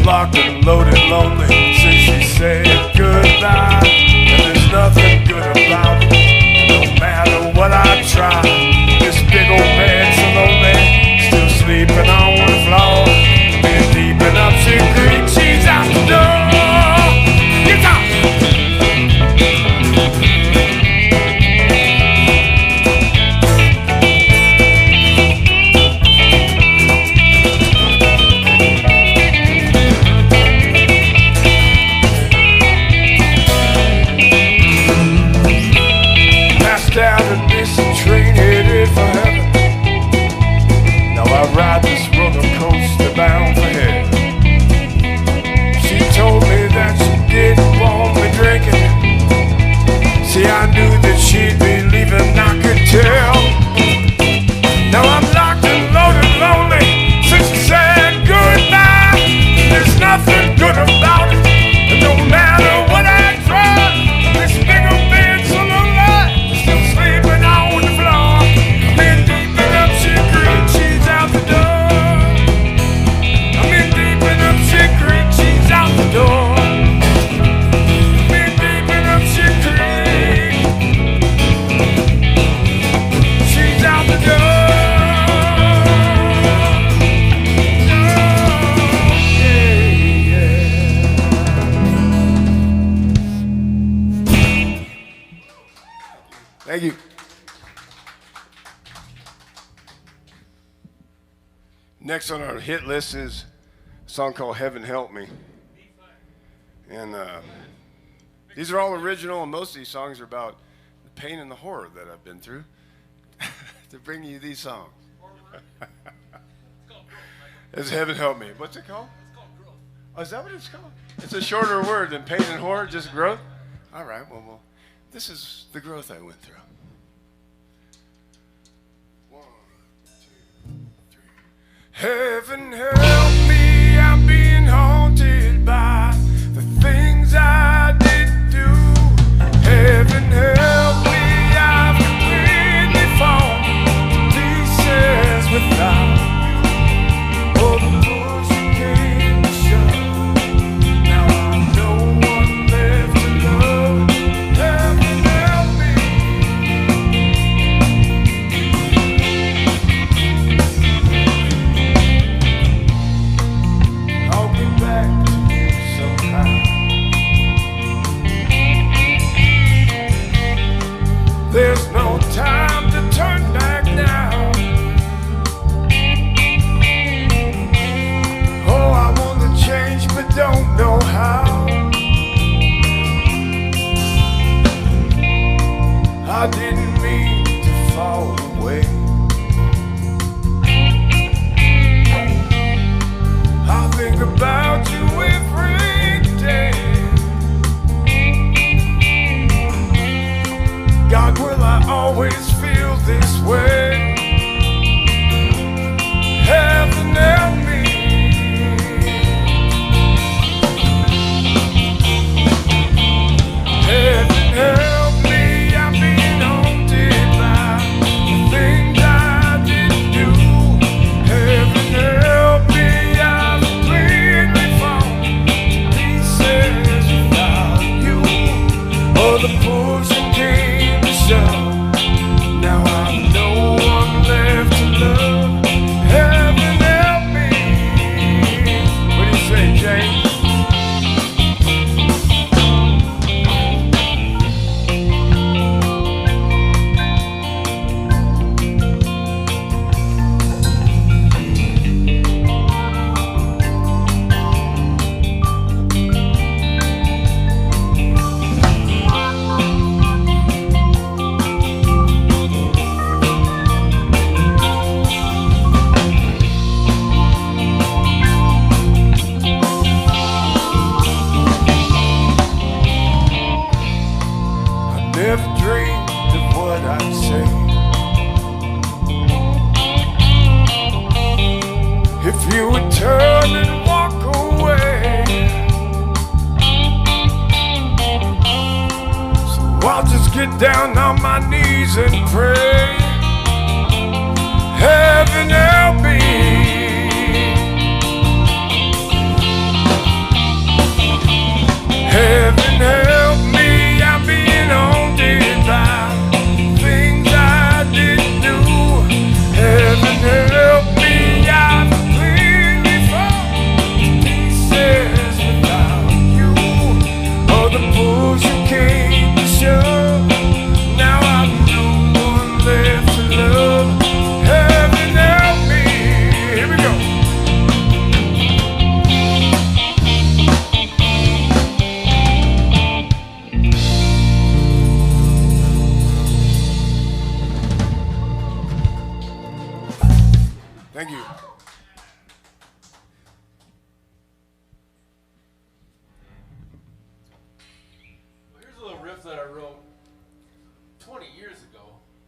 Locked and loaded, lonely since she said goodbye. And there's nothing good about it. No matter what I try, this big old bed's so lonely. Still sleeping on the floor. Been deep enough she creek, she's out the door. Get out! Down and miss a train headed for heaven. Now I ride this roller coaster bound for hell. She told me that she didn't want me drinking. See, I knew that she'd be leaving, I could tell. Now I'm locked and loaded, lonely since she said goodbye. There's nothing good about it, and no matter what I try, this big old bed's so lonely. Sleeping on the floor. Been deep enough she creek, she's out the door. I've been deep enough she creek, she's out the door. Been deep enough she creek, she's out the door. Thank you. Next on our hit list is a song called Heaven Help Me. And these are all original, and most of these songs are about the pain and the horror that I've been through to bring you these songs. It's Heaven Help Me. What's it called? It's called growth. Oh, is that what it's called? It's a shorter word than pain and horror, just growth? All right, well, this is the growth I went through. 1, 2, 3. Heaven help me, I'm being haunted by the things I didn't do. Heaven help me, I've completely fallen to pieces without you. Oh, the push came to shove. Now I'm no one left to love. Heaven help me. I'll get back to you sometime. There's no time to turn back now. Oh, I want to change but don't know how. I didn't mean to fall away. I think about you every day. push came to shove, now I'm no one left to love. Heaven help me. What do you say, James? Never dreamed of what I'd say if you would turn and walk away. So I'll just get down on my knees and pray. Heaven help me. Heaven help me. I'm being haunted by things I didn't do. Heaven help me, I've completely fallen to pieces without you. Oh, the push came to shove, now I'm no one left to love. Heaven help me. Here we go. Thank you. Well, here's a little riff that I wrote 20 years ago,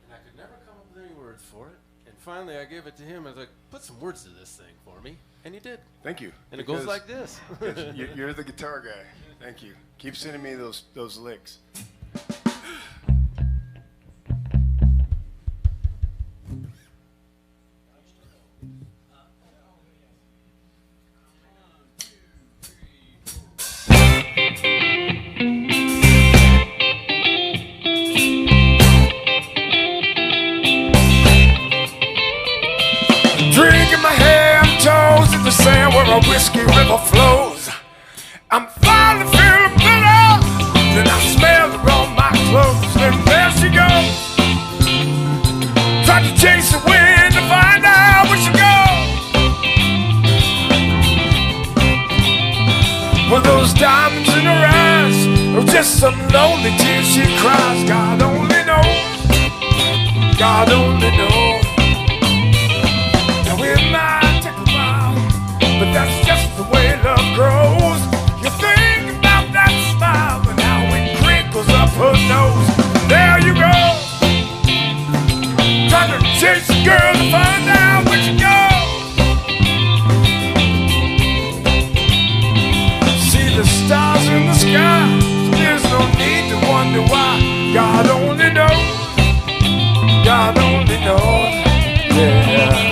and I could never come up with any words for it. And finally, I gave it to him. I was like, put some words to this thing for me. And he did. Thank you. And it goes like this. You're the guitar guy. Thank you. Keep sending me those licks. Drinking my ham toes in the sand where a whiskey river flows. I'm finally feeling better. Then I smell her on my clothes. Then there she goes. Tried to chase the wind to find out where she goes. Were those diamonds in her eyes, or just some lonely tears she cries? God only knows. God only knows. It might take a while, but that's just the way love grows. You think about that smile and how it crinkles up her nose. There you go, trying to chase a girl to find out where she goes. See the stars in the sky, so there's no need to wonder why. God only knows. God only knows. Yeah.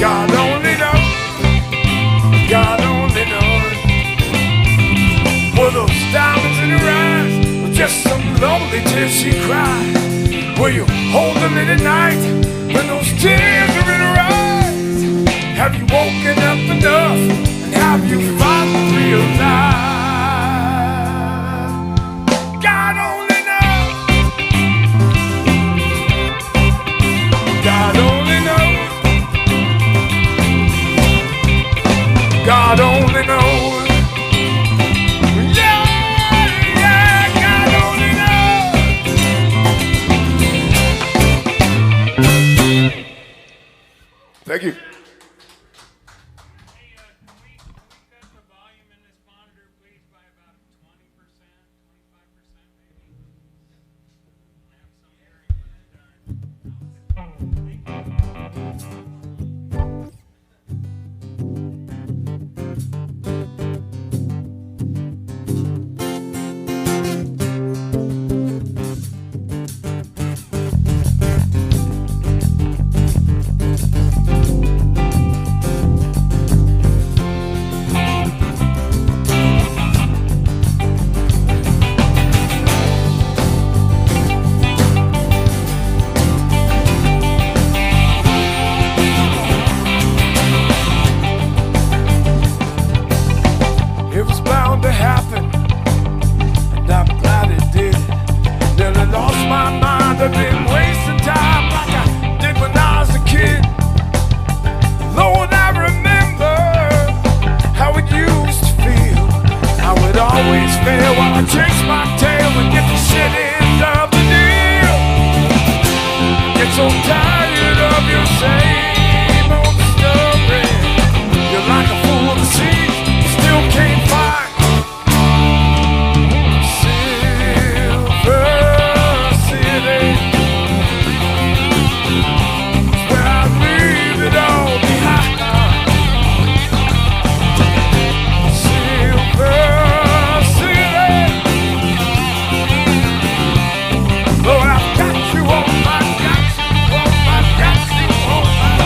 God only knows. God only knows. Were those diamonds in her eyes, or just some lonely tears she cried? Will you hold them in at night when those tears are in her eyes? Have you woken up enough have you finally realized? God only knows. God only knows. God only knows. Yeah, yeah, God only knows. Thank you. It was bound to happen, and I'm glad it did. Nearly lost my mind, I've been wasting time like I did when I was a kid. Lord, I remember how it used to feel. I would always fail while I chase my tail and get the shit end of the deal. Get so tired of your same old story. You're like a fool to see. Still can't find Silver City. It's where I leave it all behind. Silver City. Lord, I've got you on my, got you on my, got you on my.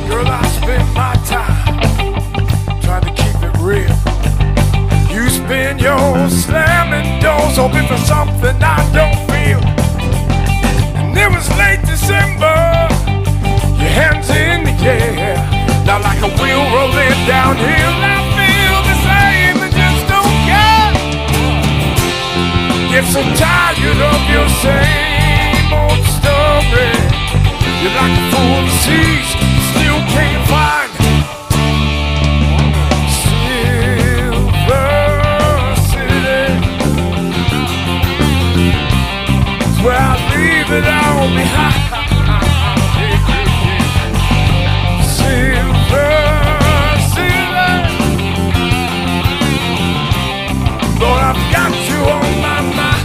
Girl, I spend my time trying to keep it real. You spend yours slamming doors, hoping for something I don't feel. And it was late December, your hands in the air. Now like a wheel rolling downhill, I feel the same and just don't care. Get so tired of your same old story. You're like a fool to seize, still can't find Silver City. It's where I leave it all behind. Silver City. Lord, I've got you on my mind.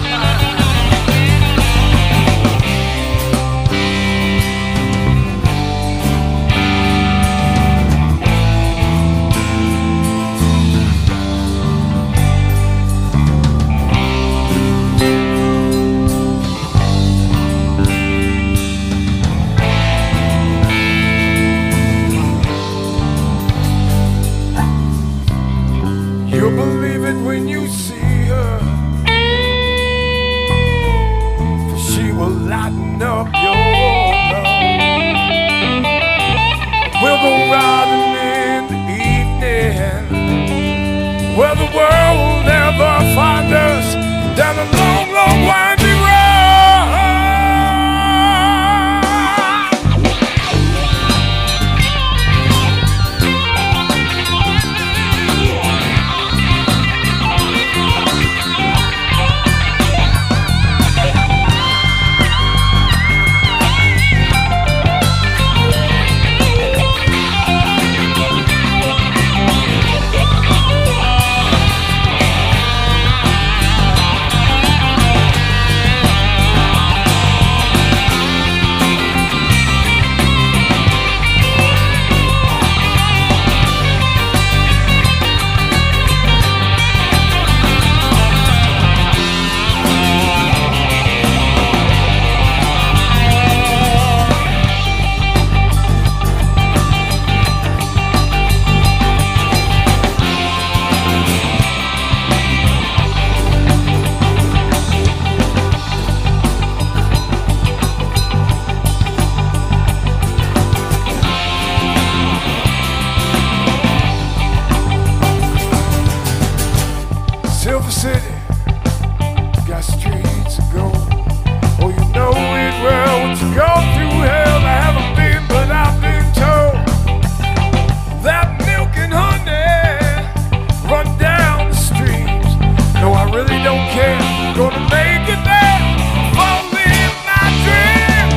You'll believe it when you see her, for she will lighten up your love. We'll go riding in the evening, where the world will never find us, down a long, long winding road. really don't care. Gonna make it there, following my dream.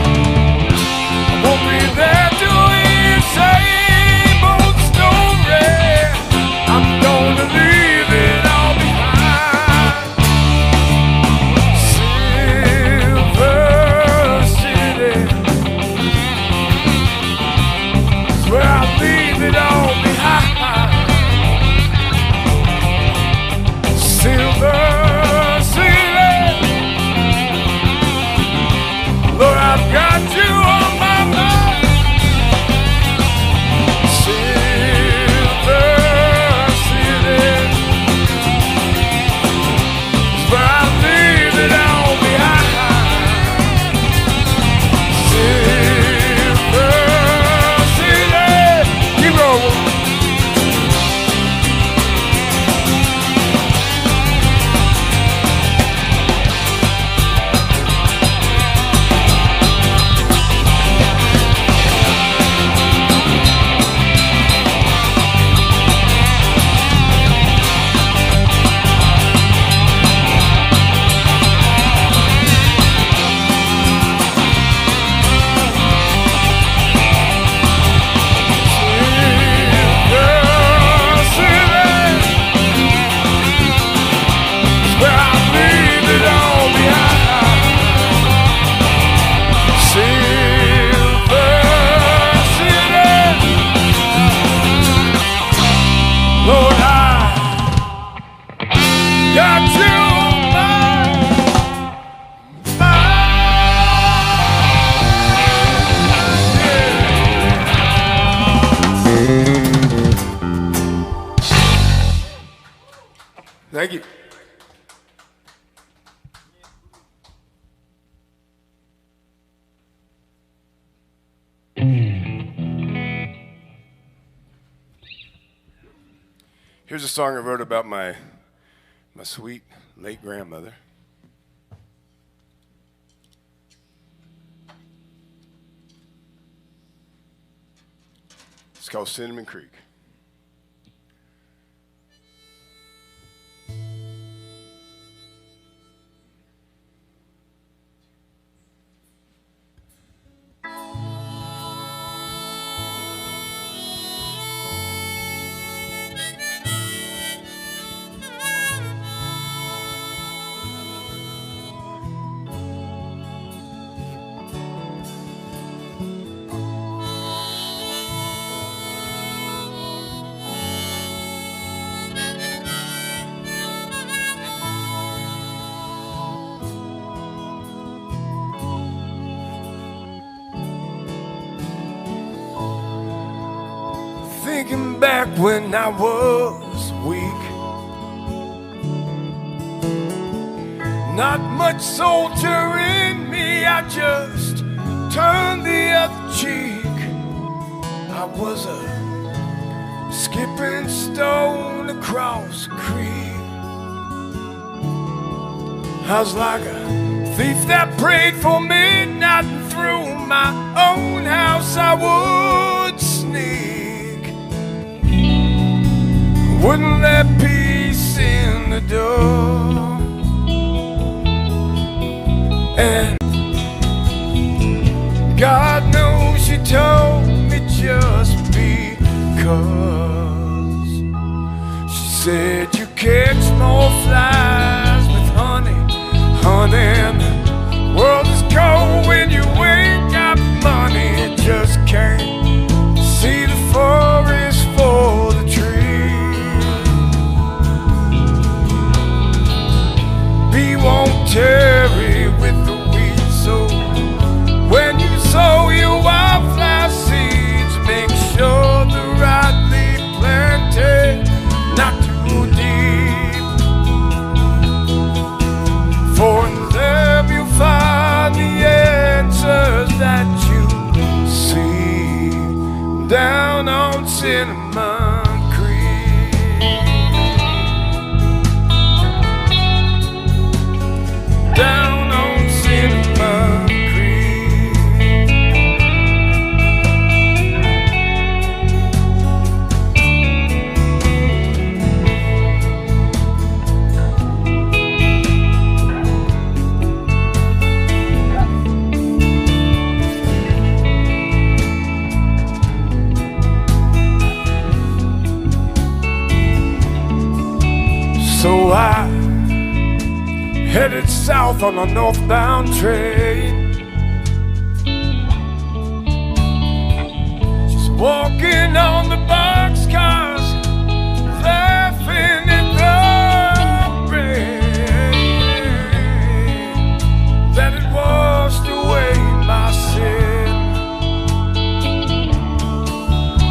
I won't be there to hear the same old story. I'm gonna leave it all behind. Silver City is where I leave it all behind. Silver City, Lord, I've got you on my mind. Silver City is where I leave it all behind. Silver City, keep rolling. Thank you. Here's a song I wrote about my sweet late grandmother. It's called Cinnamon Creek. Thinking back when I was weak, not much soldier in me, I just turned the other cheek. I was a skipping stone across the creek. I was like a thief that prayed for midnight, and through my own house I would sneak. Wouldn't let peace in the door. And God knows you told me just because. She said you catch more flies with honey, honey, and the world is cold when you ain't got money. It just can't see the forest for the trees. Bee won't tarry with the weeds, so when you sow your wildflower seeds, make sure they're rightly planted, not too deep. For in them you'll find the answers that you seek down on Cinnamon Creek. headed south on a northbound train. Just walking on the boxcars, laughing in the rain that had washed away my sin.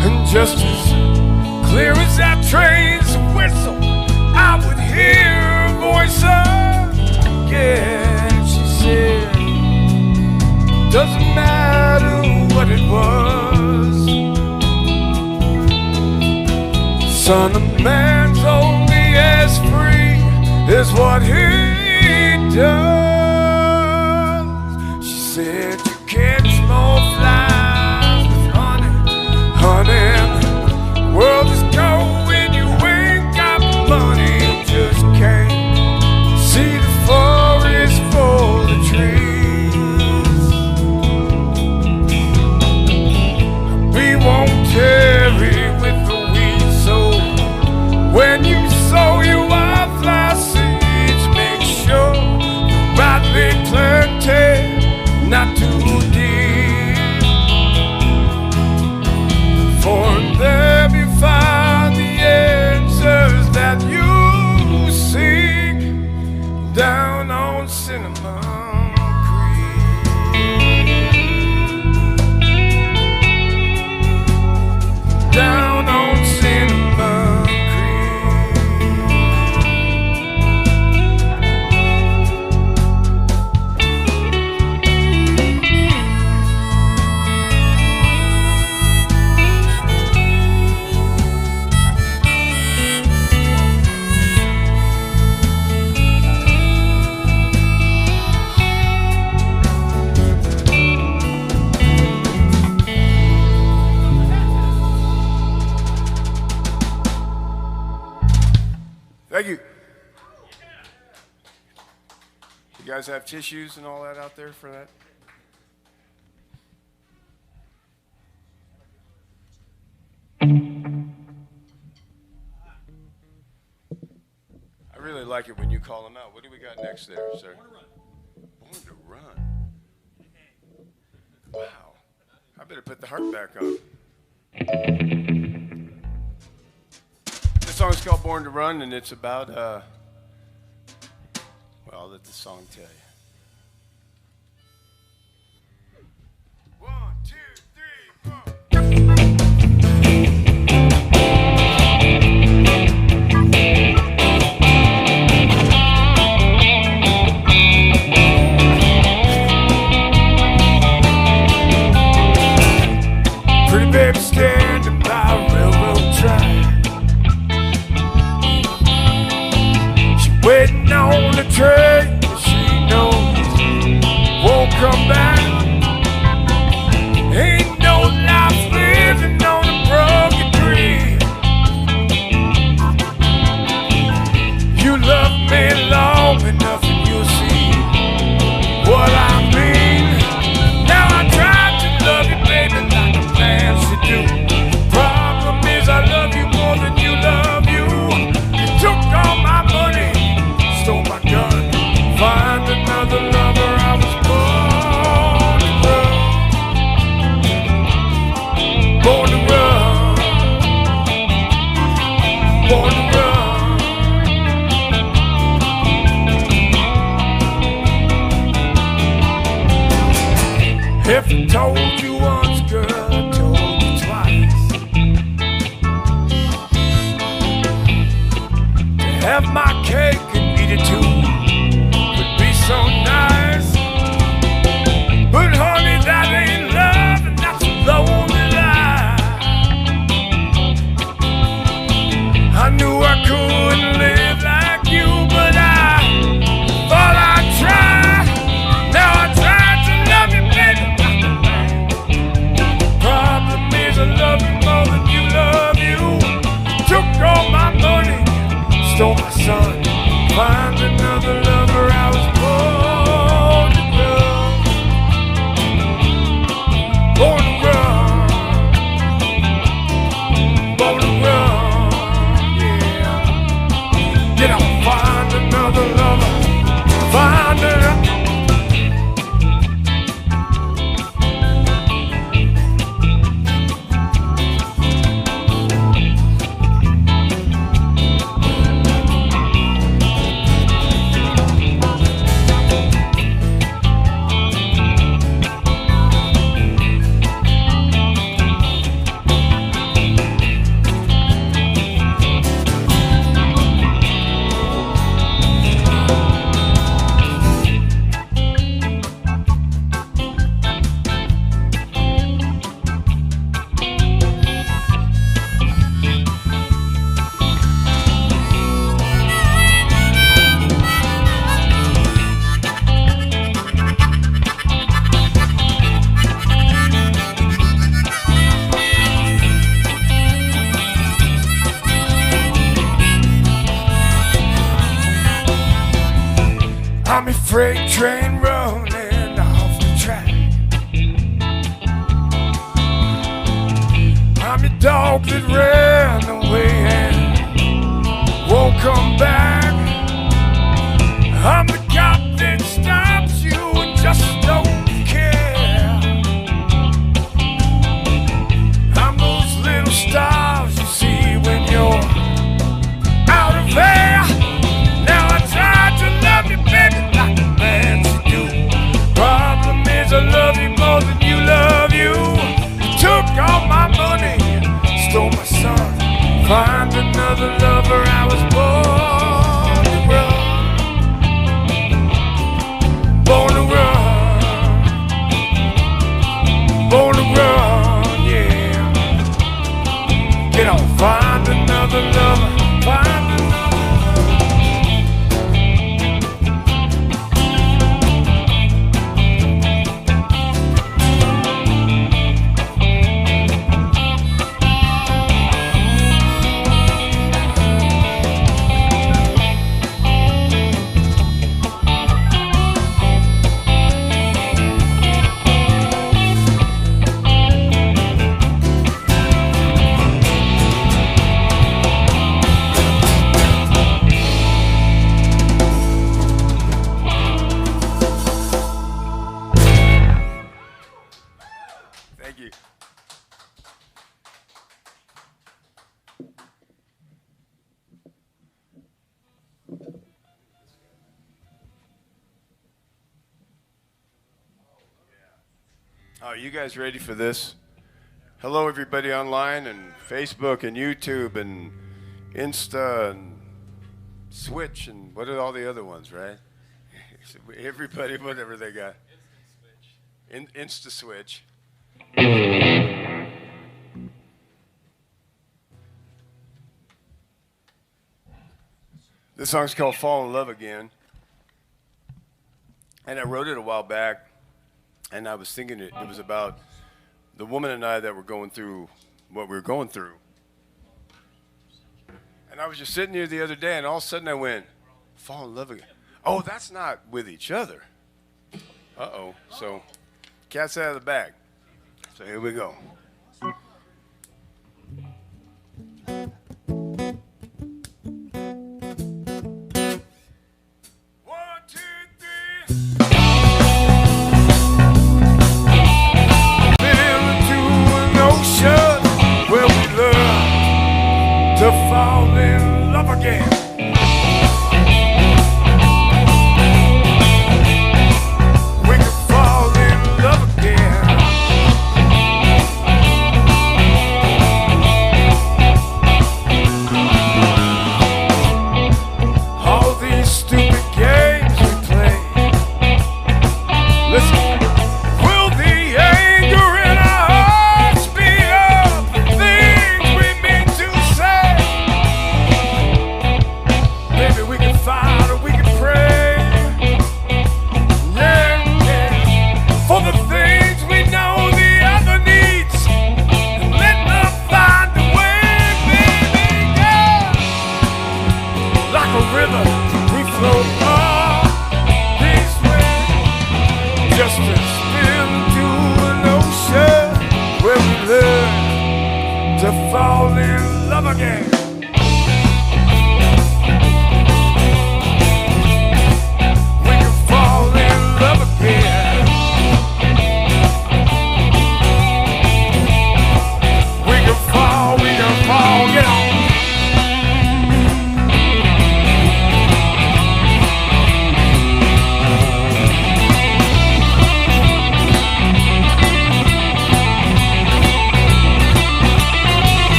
And just as clear as that train's whistle, I would hear a voice again. She said, doesn't matter what it was, son of man's only as free as what he does. She said, you catch more flies with honey, honey. The world is cold when you ain't got money. You just can't see the forest full of trees. We won't tarry with the weeds, so when you sow your wildflower seeds, make sure they're rightly planted, not too deep. For there you find the answers that you seek down on Cinnamon Creek. Down on Cinnamon Thank you. You guys have tissues and all that out there for that? I really like it when you call them out. What do we got next there, sir? Born to Run. Wow. I better put the heart back on. The song's called Born to Run, and it's about, well, I'll let the song tell you. 1, 2, 3, 4. Pretty baby standing by a railroad track, waiting on the train that she knows won't come back. Ain't no life living on a broken dream. You love me long enough and you'll see what I mean. Now I tried to love you, baby, like a man should do. Problem is I love you more than you love you. You took all my money, stole my gun, find another lover. I was born to run, born to run, born to run. If I told you once, girl, I told you twice. To have my cake and eat it too would be I'm a freight train running off the track. I'm a dog that ran away and won't come back. I'm the cop that stops you and just don't care. I'm those little stars you see when you're out of air. Now I try to love you, baby, like a man should do. Problem is I love you more than you love you. You took all my money, stole my son. Find another lover, I was born to run. Born to run. Born to run, yeah. Get on, find another lover. Find another. Thank you. Are you guys ready for this? Hello, everybody online and Facebook and YouTube and Insta and Switch and what are all the other ones, right? Everybody, whatever they got. Insta Switch. This song's called Fall in Love Again. And I wrote it a while back, and I was thinking it was about the woman and I that were going through what we were going through. And I was just sitting here the other day, and all of a sudden I went, fall in love again. Oh, that's not with each other. Uh-oh. So, cat's out of the bag. So here we go. Where we learn to fall in love again. We can fall in love again.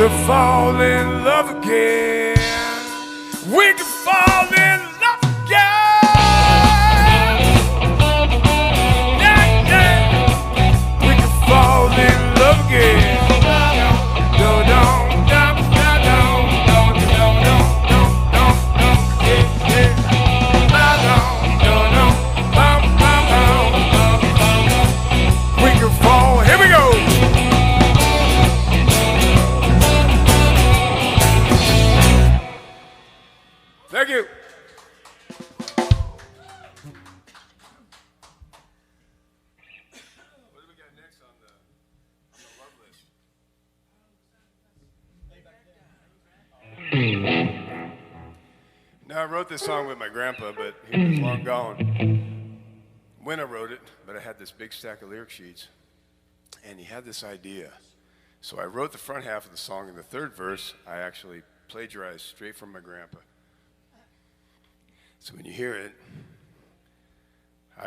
to fall in love again. We can fall in love again. Yeah, yeah. We can fall in love again. Do, do. Thank you. What do we got next on the love list? Now, I wrote this song with my grandpa, but he was long gone when I wrote it, but I had this big stack of lyric sheets, and he had this idea. So I wrote the front half of the song, and the third verse I actually plagiarized straight from my grandpa. So when you hear it,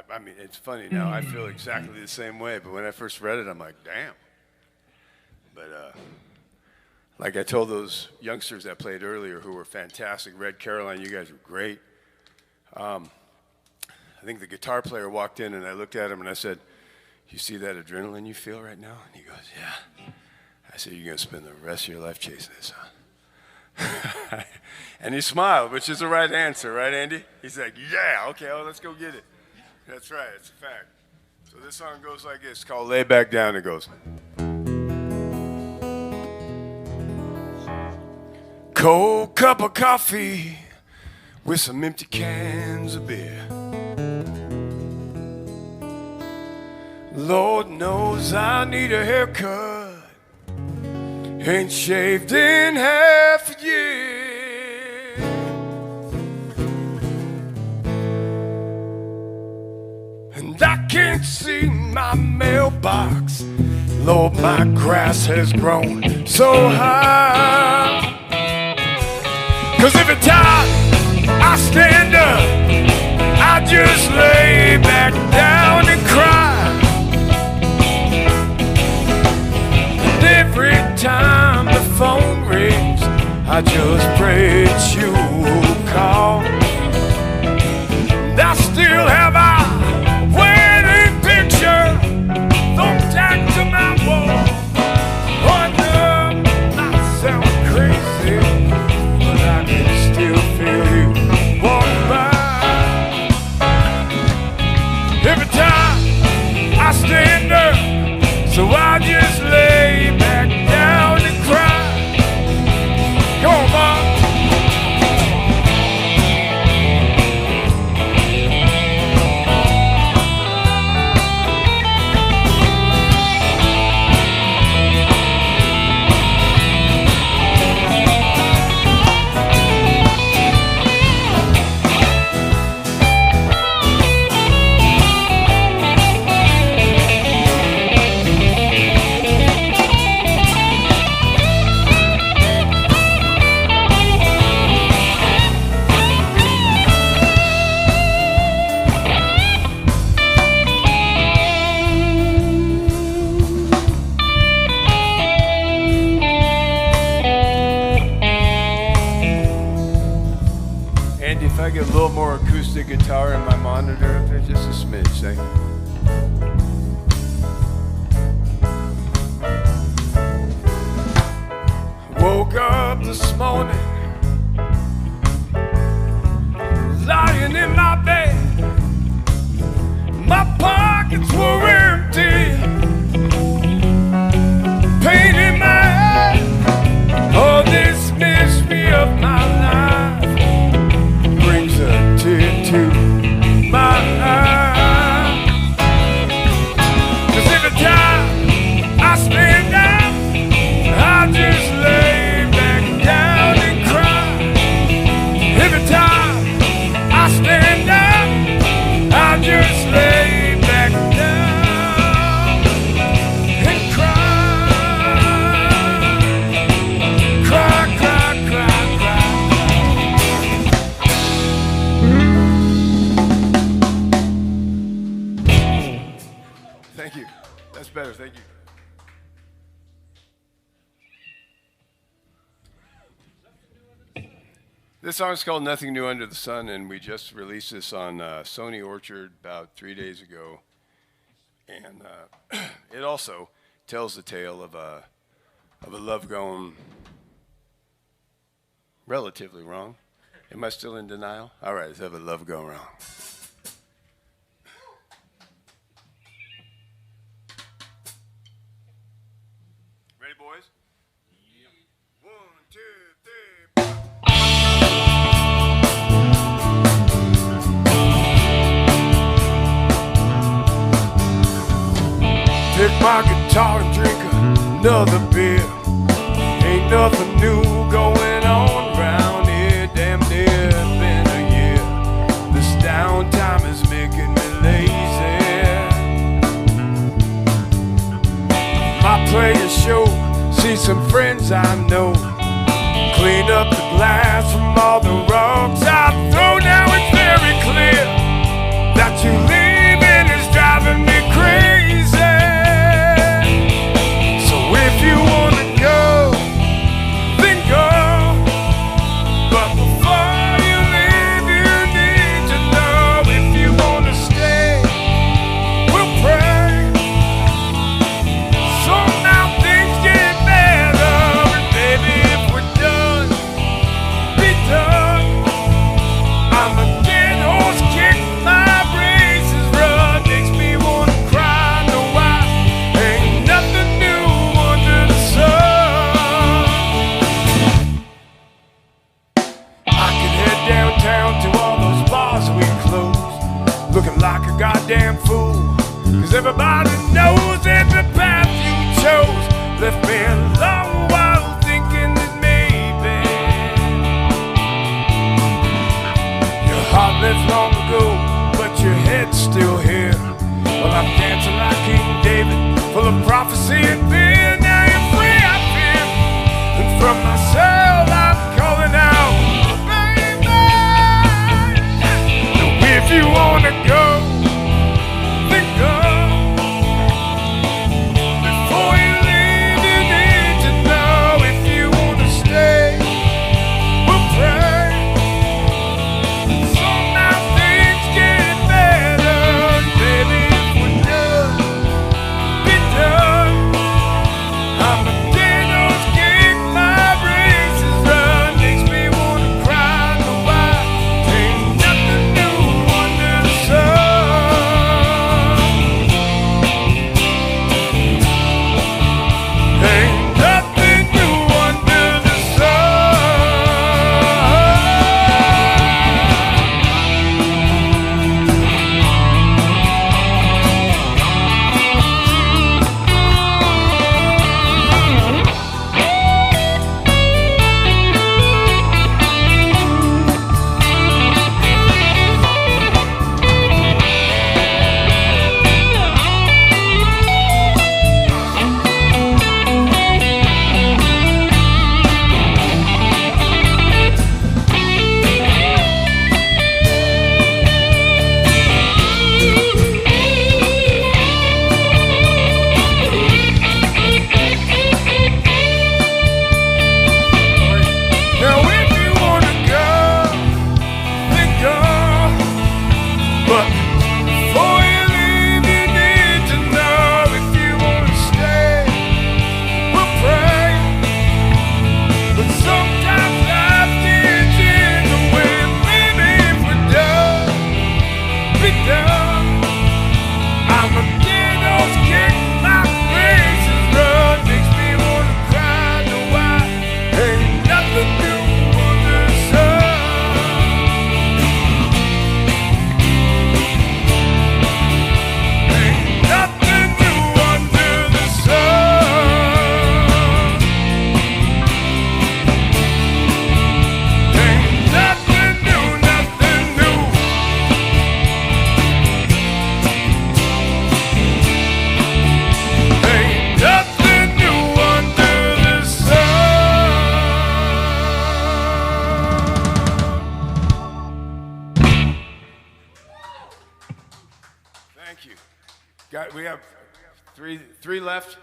I mean, it's funny now, I feel exactly the same way, but when I first read it, I'm like, damn. But like I told those youngsters that played earlier who were fantastic, Red Caroline, you guys were great. I think the guitar player walked in and I looked at him and I said, you see that adrenaline you feel right now? And he goes, yeah. I said, you're gonna spend the rest of your life chasing this, huh? And he smiled, which is the right answer, right, Andy? He's like, yeah, okay, well, let's go get it. That's right, it's a fact. So this song goes like this, it's called Lay Back Down. It goes. Cold cup of coffee with some empty cans of beer. Lord knows I need a haircut. Ain't shaved in half a year. And I can't see my mailbox. Lord, my grass has grown so high. 'Cause every time I stand up, I just lay back down and cry. Every time the phone rings, I just pray that you will call. And I still have our wedding picture thumbtacked to my wall. I know I sound crazy, but I can still feel you walk by. Every time I stand up, so I just lay back down and cry. Go on, Bob. If I get a little more acoustic guitar in my monitor up there, just a smidge, thank you. Woke up this morning, lying in my bed. My pockets were empty, pain in my head. All this mystery of my life brings a tear to my eye. 'Cause every time I stand up, I just lay back down and cry. Every time I stand up, I just lay back down and cry. Cry, cry, cry, cry. Thank you. That's better. Thank you. This song is called Nothing New Under the Sun, and we just released this on Sony Orchard about 3 days ago. And it also tells the tale of a love gone relatively wrong. Am I still in denial? All right, let's have a love gone wrong. Ready, boys? Yep. 1, 2, 3. Pick my guitar and drink another beer. Ain't nothing new going on around here. Damn near been a year. This downtime is making me lazy. I play a show, see some friends I know. Clean up the glass from all the rocks I throw. Now it's very clear that you leaving is driving me crazy. If you wanna go, then go. But before you leave, you need to know. If you wanna stay, we'll pray. Somehow things get better. And baby, if we're done, be done. I'm a dead horse, kick my braces, run. Makes me wanna cry. No, I ain't nothing new. Downtown to all those bars we closed, looking like a goddamn fool, 'cause everybody knows that the path you chose left me alone while thinking that maybe your heart left long ago, but your head's still here. Well, I'm dancing like King David, full of prophecy and fear. Now you're free, I feel, and from myself I'm calling out. If you wanna go, then go. Before you leave, you need to know. If you wanna stay, we'll pray. Somehow things get better. Baby, if we're done, be done. I'm a dead horse, kick my braces, run. Makes me wanna cry. No, I ain't nothing new. We have three left.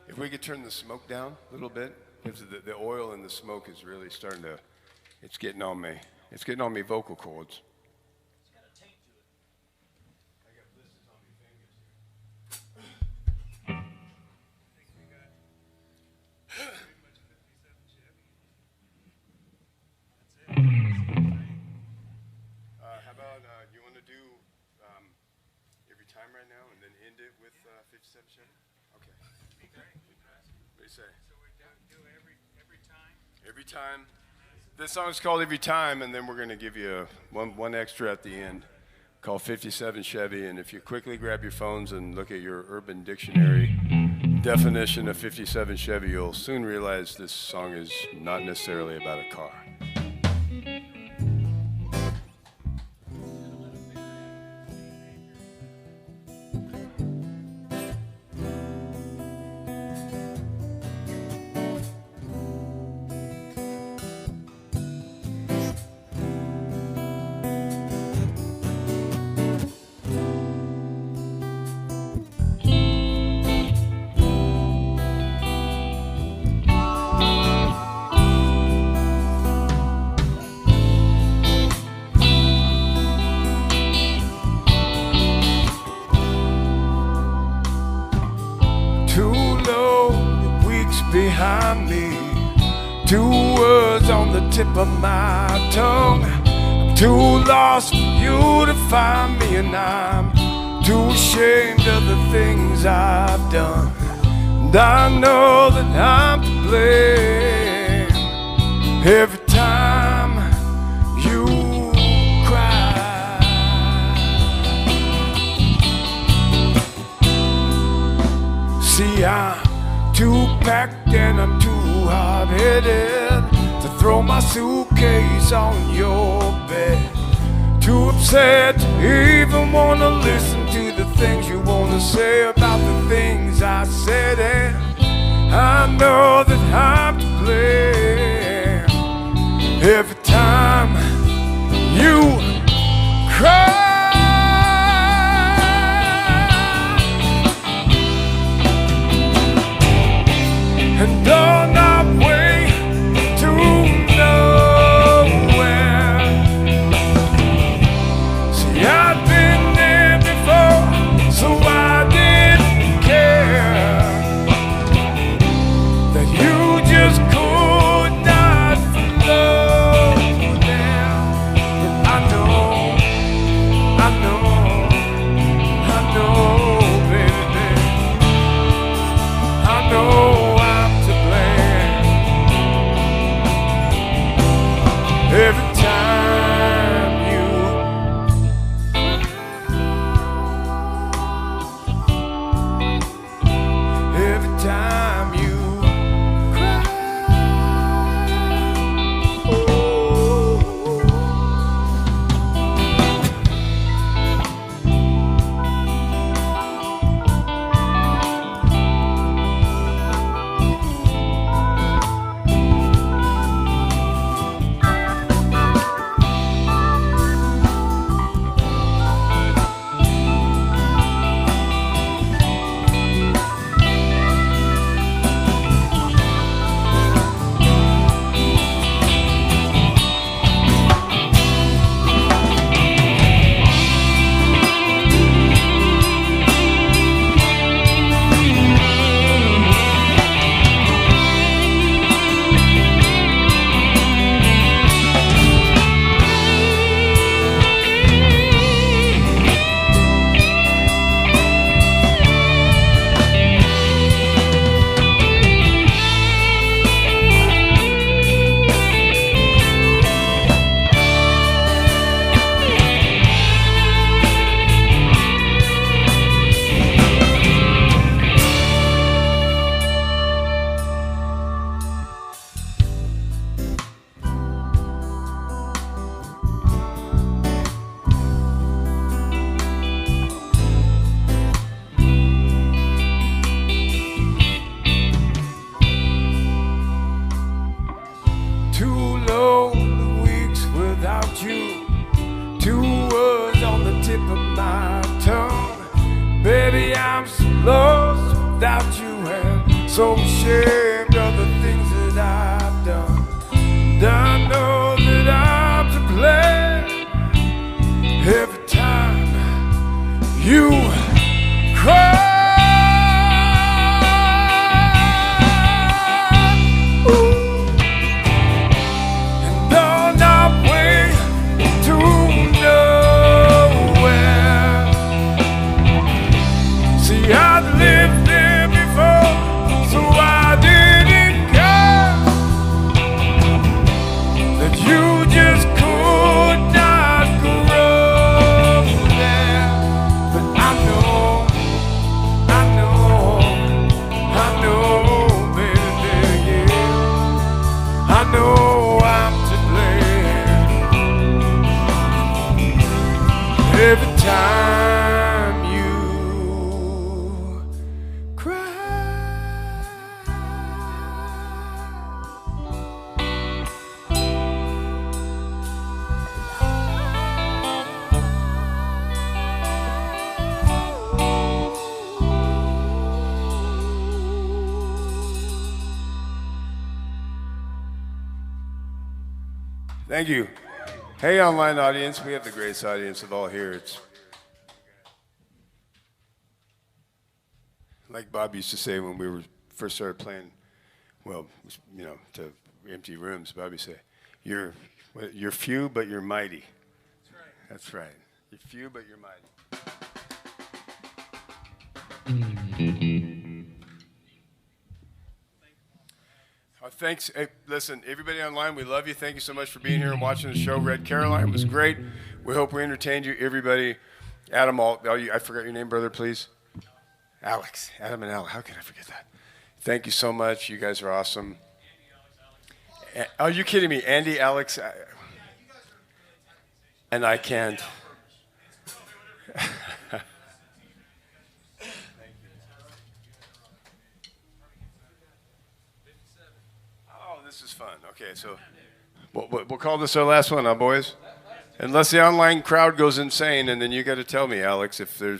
If we could turn the smoke down a little bit, because the oil and the smoke is really starting to It's getting on me. It's getting on me vocal cords. How about you want to do every time right now and then end it with 57 Chevy? Okay. What do you say? So we do every time? Every time. This song is called Every Time, and then we're going to give you one extra at the end called 57 Chevy. And if you quickly grab your phones and look at your Urban Dictionary definition of 57 Chevy, you'll soon realize this song is not necessarily about a car. Behind me, 2 words on the tip of my tongue. I'm too lost for you to find me, and I'm too ashamed of the things I've done. And I know that I'm to blame every time you cry. See, I'm too packed and I'm too hard-headed to throw my suitcase on your bed. Too upset to even want to listen to the things you want to say about the things I said. And I know that I'm to blame every time you cry. And on our way to nowhere. See, I've been there before, so I didn't care that you just could not flow there. But I know, baby, I know. Every time you every time you cry. You, 2 words on the tip of my tongue. Baby, I'm so lost without you, and so ashamed of the things that I've done. And I know that you cry. And on our way to nowhere. See, I'd lived there before, so I didn't care that you just could not grow there. But I know, baby, yeah. I know I'm to blame. Every time you cry. Thank you. Hey, online audience. We have the greatest audience of all here. It's like Bob used to say when we first started playing, well, you know, to empty rooms. Bob used to say, you're few, but you're mighty. That's right. You're few, but you're mighty. Thanks. Hey, listen, everybody online, we love you. Thank you so much for being here and watching the show. Red Caroline was great. We hope we entertained you. Everybody, Adam, I forgot your name, brother, please. Alex. Adam and Alex. How can I forget that? Thank you so much. You guys are awesome. Are you kidding me? Andy, Alex, and I can't. This is fun. Okay, so we'll call this our last one, huh, boys? Unless the online crowd goes insane, and then you got to tell me, Alex, if there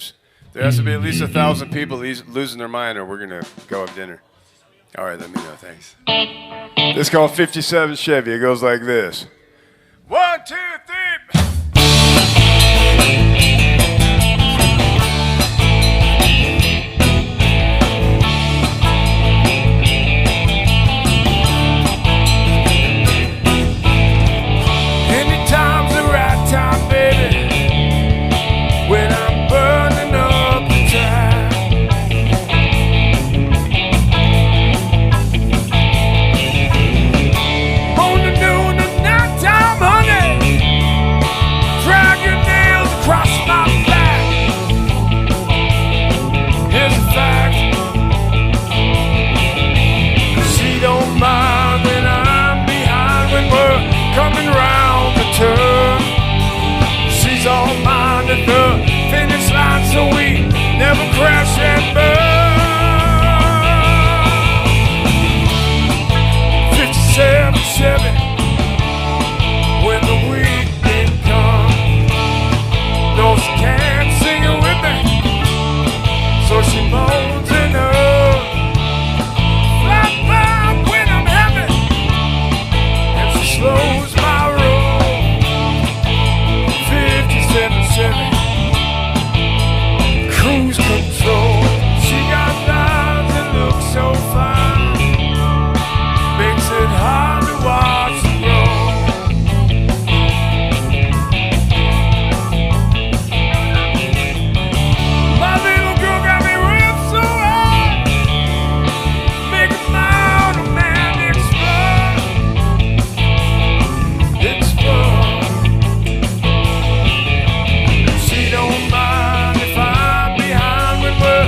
has to be at least 1,000 people losing their mind, or we're gonna go have dinner. All right, let me know. Thanks. This is called 57 Chevy. It goes like this. 1, 2, 3. Coming round the turn, she's all mine at the finish line, so we never crash and burn. 57 Chevy, when the weekend comes, no, she can't sing it with me, so she moans in her. Flat by when I'm heavy, and she slows my roll. 57 Chevy, cruise control. She got lines that look so fine, makes it hard to watch them roll. My little girl got me ripped so hard, making my automatic explode. It's fun. She don't mind if I'm behind when we're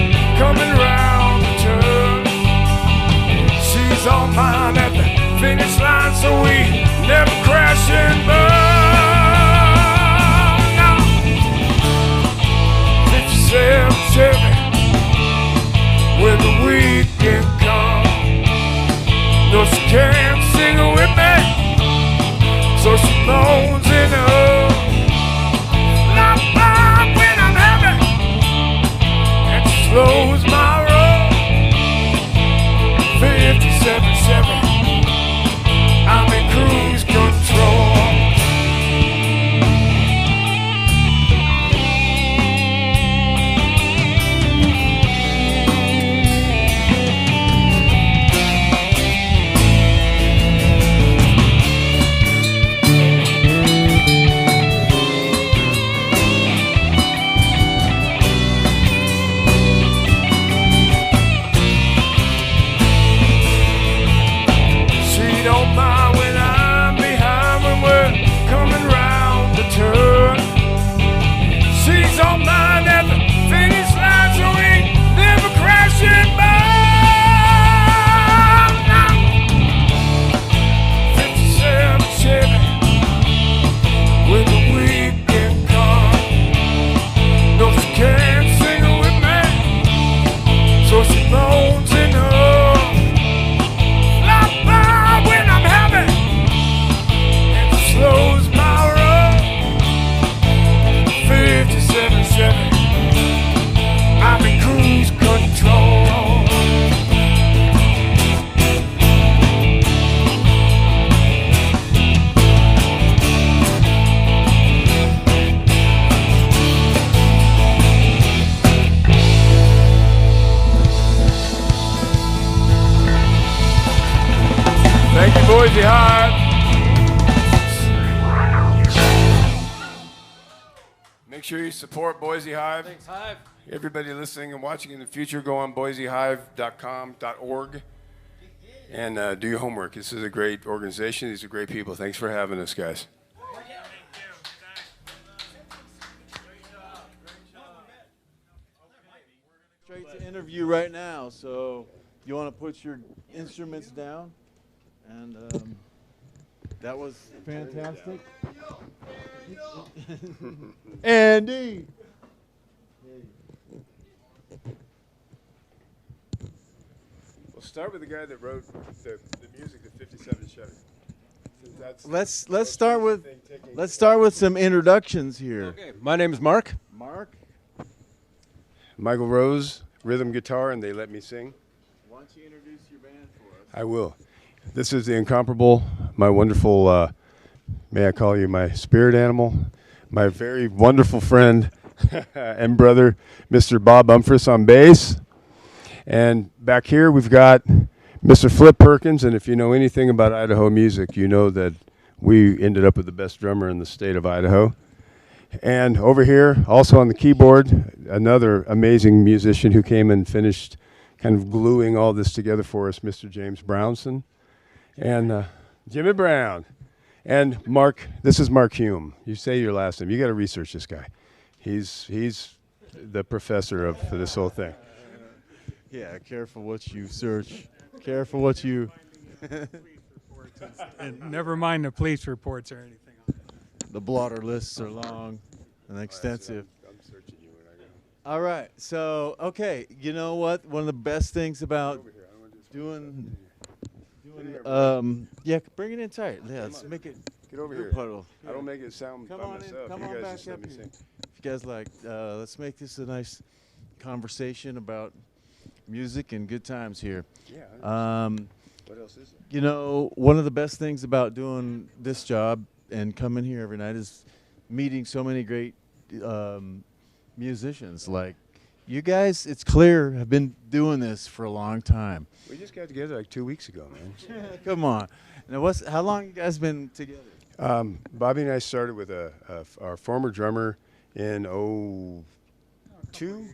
Boise Hive. Make sure you support Boise Hive. Thanks, Hive. Everybody listening and watching in the future, go on boisehive.com.org and do your homework. This is a great organization. These are great people. Thanks for having us, guys. Straight to interview right now, so you want to put your instruments down, and that was fantastic. Andy. We'll start with the guy that wrote the music to 57 Chevy. Let's start with some introductions here. Okay, my name is Mark. Mark. Michael Rose, rhythm guitar, and they let me sing. Why don't you introduce your band for us? I will. This is the incomparable, my wonderful, may I call you my spirit animal, my very wonderful friend and brother, Mr. Bob Umphris on bass. And back here we've got Mr. Flip Perkins, and if you know anything about Idaho music, you know that we ended up with the best drummer in the state of Idaho. And over here, also on the keyboard, another amazing musician who came and finished kind of gluing all this together for us, Mr. James Brownson. And Jimmy Brown. And Mark, this is Mark Hume. You say your last name. You got to research this guy. He's the professor of this whole thing. Yeah, careful what you search. Careful what you... And never mind the police reports or anything. The blotter lists are long and extensive. I'm searching you when I go. All right, so, okay, you know what? One of the best things about doing yeah, bring it in tight. Yeah, let's make it. Get over here. Puddle. I don't make it sound by myself. Come you on guys back just let up me here. sing. If you guys like, let's make this a nice conversation about music and good times here. Yeah. What else is there? You know, one of the best things about doing this job and coming here every night is meeting so many great musicians. Like you guys, it's clear, have been doing this for a long time. We just got together like 2 weeks ago, man. Come on. Now, how long you guys been together? Bobby and I started with our former drummer in 2002.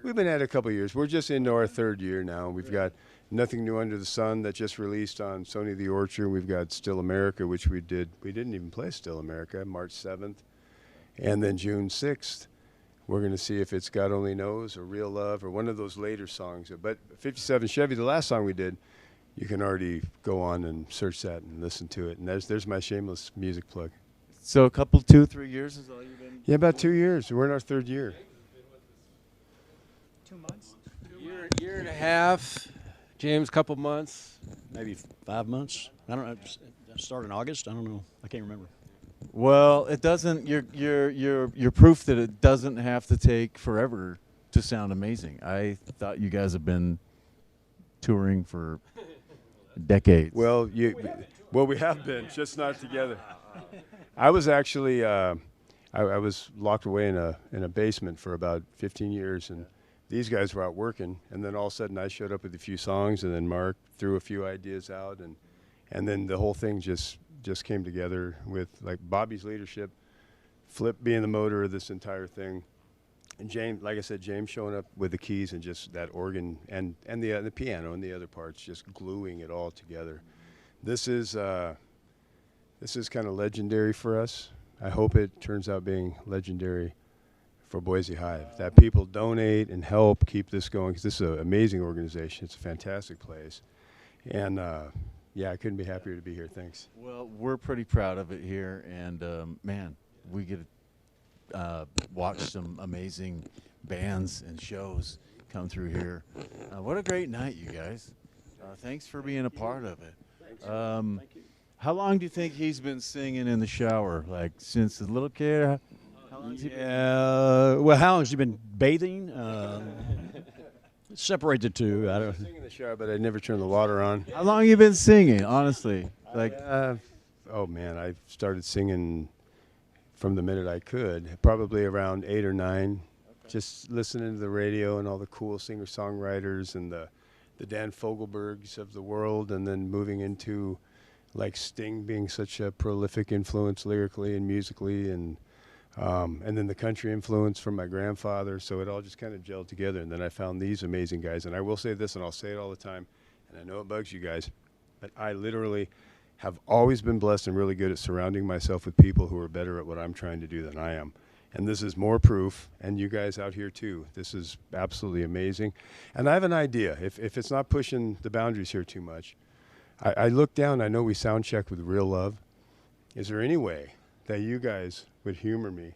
We've been at it a couple of years. We're just into our third year now. We've got Nothing New Under the Sun that just released on Sony the Orchard. We've got Still America, which we did. We didn't even play Still America, March 7th. And then June 6th, we're going to see if it's God Only Knows or Real Love or one of those later songs. But 57 Chevy, the last song we did, you can already go on and search that and listen to it. And there's my shameless music plug. So a couple, 2-3 years is all you've been? Yeah, about 2 years. We're in our third year. 2 months? Year and a half. James, couple months. Maybe 5 months. I don't know. Start in August. I don't know. I can't remember. Well, it doesn't. You're proof that it doesn't have to take forever to sound amazing. I thought you guys have been touring for decades. Well, we have been, just not together. I was actually I was locked away in a basement for about 15 years, and these guys were out working, and then all of a sudden I showed up with a few songs, and then Mark threw a few ideas out, and then the whole thing just came together with like Bobby's leadership, Flip being the motor of this entire thing, and James, like I said, James showing up with the keys and just that organ and the piano and the other parts, just gluing it all together. This is kind of legendary for us. I hope it turns out being legendary for Boise Hive, that people donate and help keep this going, because this is an amazing organization. It's a fantastic place. And yeah, I couldn't be happier to be here. Thanks. Well, we're pretty proud of it here, and man, we get to watch some amazing bands and shows come through here. What a great night, you guys. Thanks for being a part of it. Thank you. How long do you think he's been singing in the shower? Like since a little kid? Well, how long has he been bathing? Separate the two. I don't. Sing in the shower, but I never turn the water on. How long you been singing? Honestly, like. Oh man, I started singing from the minute I could. Probably around 8 or 9. Okay. Just listening to the radio and all the cool singer-songwriters and the Dan Fogelbergs of the world, and then moving into like Sting being such a prolific influence lyrically and musically, and then the country influence from my grandfather. So it all just kind of gelled together. And then I found these amazing guys. And I will say this, and I'll say it all the time, and I know it bugs you guys, but I literally have always been blessed and really good at surrounding myself with people who are better at what I'm trying to do than I am. And this is more proof, and you guys out here too. This is absolutely amazing. And I have an idea, if it's not pushing the boundaries here too much. I look down, I know we sound check with Real Love. Is there any way that you guys would humor me?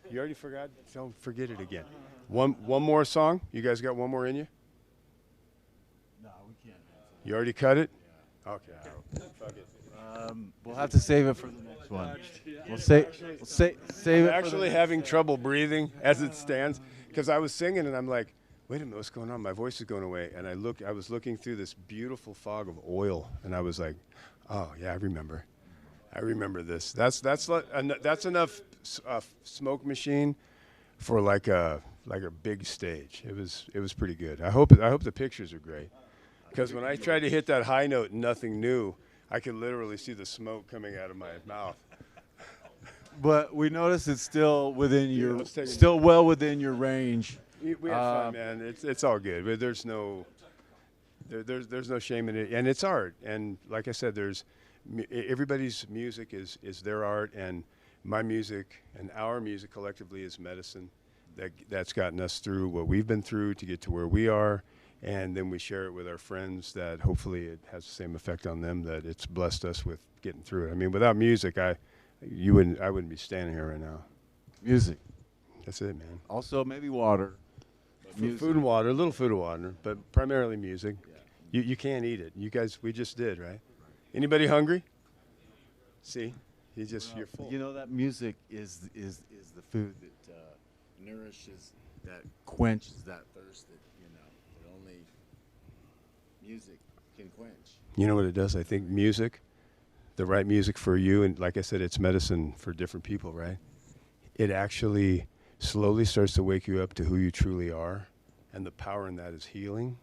You already forgot? Don't forget it again. One more song? You guys got one more in you? No, we can't. You already cut it? Yeah. Okay. Fuck it. We'll have to save it for the next one. We'll save I'm it. actually having trouble breathing as it stands because I was singing and I'm like, wait a minute, what's going on? My voice is going away. And I was looking through this beautiful fog of oil, and I was like, oh yeah, I remember this. That's enough smoke machine for like a big stage. It was pretty good. I hope the pictures are great, because when I tried to hit that high note and nothing new, I could literally see the smoke coming out of my mouth. But we noticed it's still within still well within your range. We had fun, man. It's all good. But there's no shame in it, and it's art. And like I said, everybody's music is their art, and my music and our music collectively is medicine that's gotten us through what we've been through to get to where we are. And then we share it with our friends that hopefully it has the same effect on them that it's blessed us with getting through it. I mean, without music, I wouldn't be standing here right now. Music. That's it, man. Also, maybe water. Food and water, a little food and water, but primarily music. Yeah. You can't eat it. You guys, we just did, right? Anybody hungry? See, you're full. You know, that music is the food that nourishes, that quenches that thirst that only music can quench. You know what it does? I think music, the right music for you, and like I said, it's medicine for different people, right? It actually slowly starts to wake you up to who you truly are, and the power in that is healing,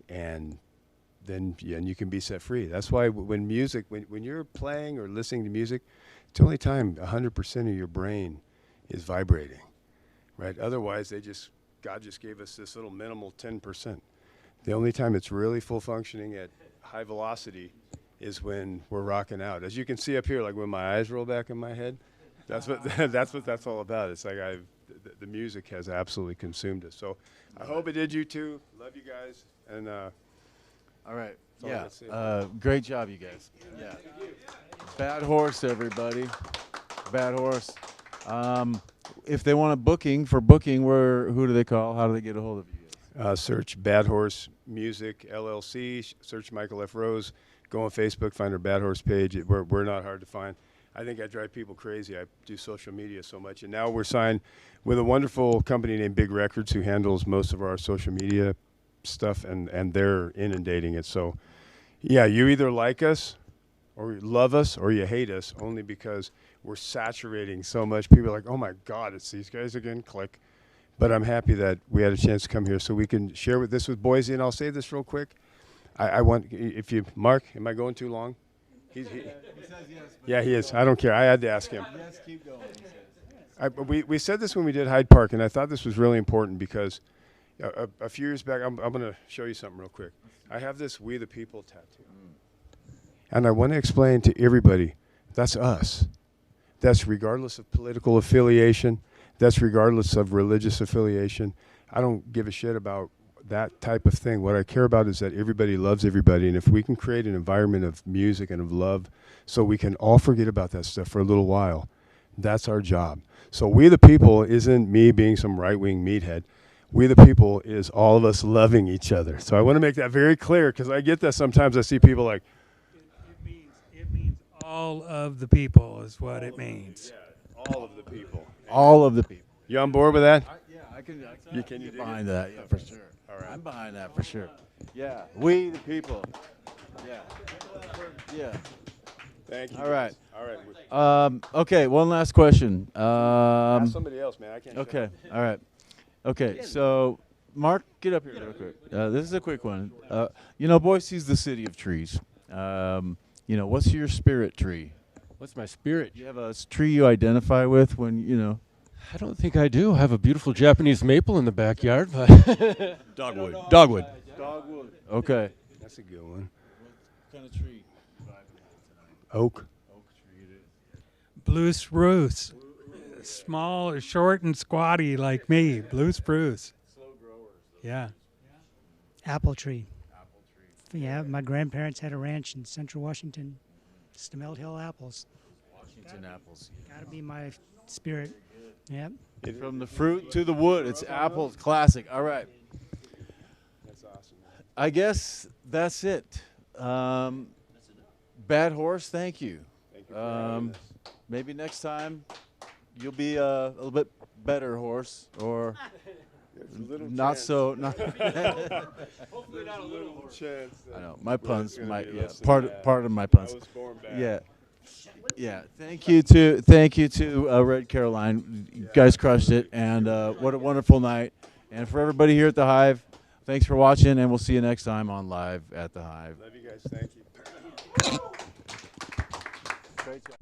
and then and you can be set free. That's why when you're playing or listening to music, it's the only time 100% of your brain is vibrating, right? Otherwise, God just gave us this little minimal 10%. The only time it's really full functioning at high velocity is when we're rocking out. As you can see up here, like when my eyes roll back in my head, that's what that's all about. It's like the music has absolutely consumed us. So I hope it did you too. Love you guys. And all right. Yeah. Great job, you guys. Yeah. Bad Horse, everybody. Bad Horse. If they want who do they call? How do they get a hold of you? Search Bad Horse Music LLC. Search Michael F. Rose. Go on Facebook, find our Bad Horse page. We're not hard to find. I think I drive people crazy. I do social media so much. And now we're signed with a wonderful company named Big Records, who handles most of our social media stuff, and they're inundating it. So, yeah, you either like us or you love us or you hate us, only because we're saturating so much. People are like, oh, my God, it's these guys again. Click. But I'm happy that we had a chance to come here so we can share this with Boise. And I'll say this real quick. I want, Mark, am I going too long? He says yes. Yeah, he is. I don't care. I had to ask him. Yes, keep going. We said this when we did Hyde Park, and I thought this was really important because a few years back, I'm going to show you something real quick. I have this We the People tattoo. And I want to explain to everybody, that's us. That's regardless of political affiliation. That's regardless of religious affiliation. I don't give a shit about that type of thing. What I care about is that everybody loves everybody, and if we can create an environment of music and of love so we can all forget about that stuff for a little while, that's our job. So We the People isn't me being some right-wing meathead. We the People is all of us loving each other. So I want to make that very clear, because I get that sometimes. I see people like, it means all of the people is what it means. Yeah, all of the people. All of the people. You on board with that? Yeah, I can get behind that. Yeah, for sure. All right. I'm behind that for sure. Yeah, we the people. Yeah. Yeah. Thank you. All right. All right. Okay, one last question. Ask somebody else, man. I can't. Okay. All right. Okay, so Mark, get up here real quick. This is a quick one. Boise's the city of trees. You know, what's your spirit tree? What's my spirit? Do you have a tree you identify with when, you know? I don't think I do. I have a beautiful Japanese maple in the backyard, but Dogwood. Dogwood. Dogwood. Okay. That's a good one. What kind of tree? Oak. Blue spruce. Small, short, and squatty like me. Blue spruce. Slow growers. Yeah. Apple tree. Yeah, my grandparents had a ranch in Central Washington. Stemelt Hill apples. Washington apples. Gotta be my spirit. Yep. From the fruit to the wood, it's apples. Classic. All right. That's awesome. I guess that's it. Bad Horse, thank you. Thank you for having us. Maybe next time you'll be a little bit better horse, or not chance. so. Not hopefully not a little horse. Chance. I know my puns gonna might be yeah less than part bad. part of my puns. I was born bad. Yeah. Yeah, thank you to Red Caroline. You guys crushed it, and what a wonderful night. And for everybody here at the Hive, thanks for watching, and we'll see you next time on Live at the Hive. Love you guys. Thank you. Great job.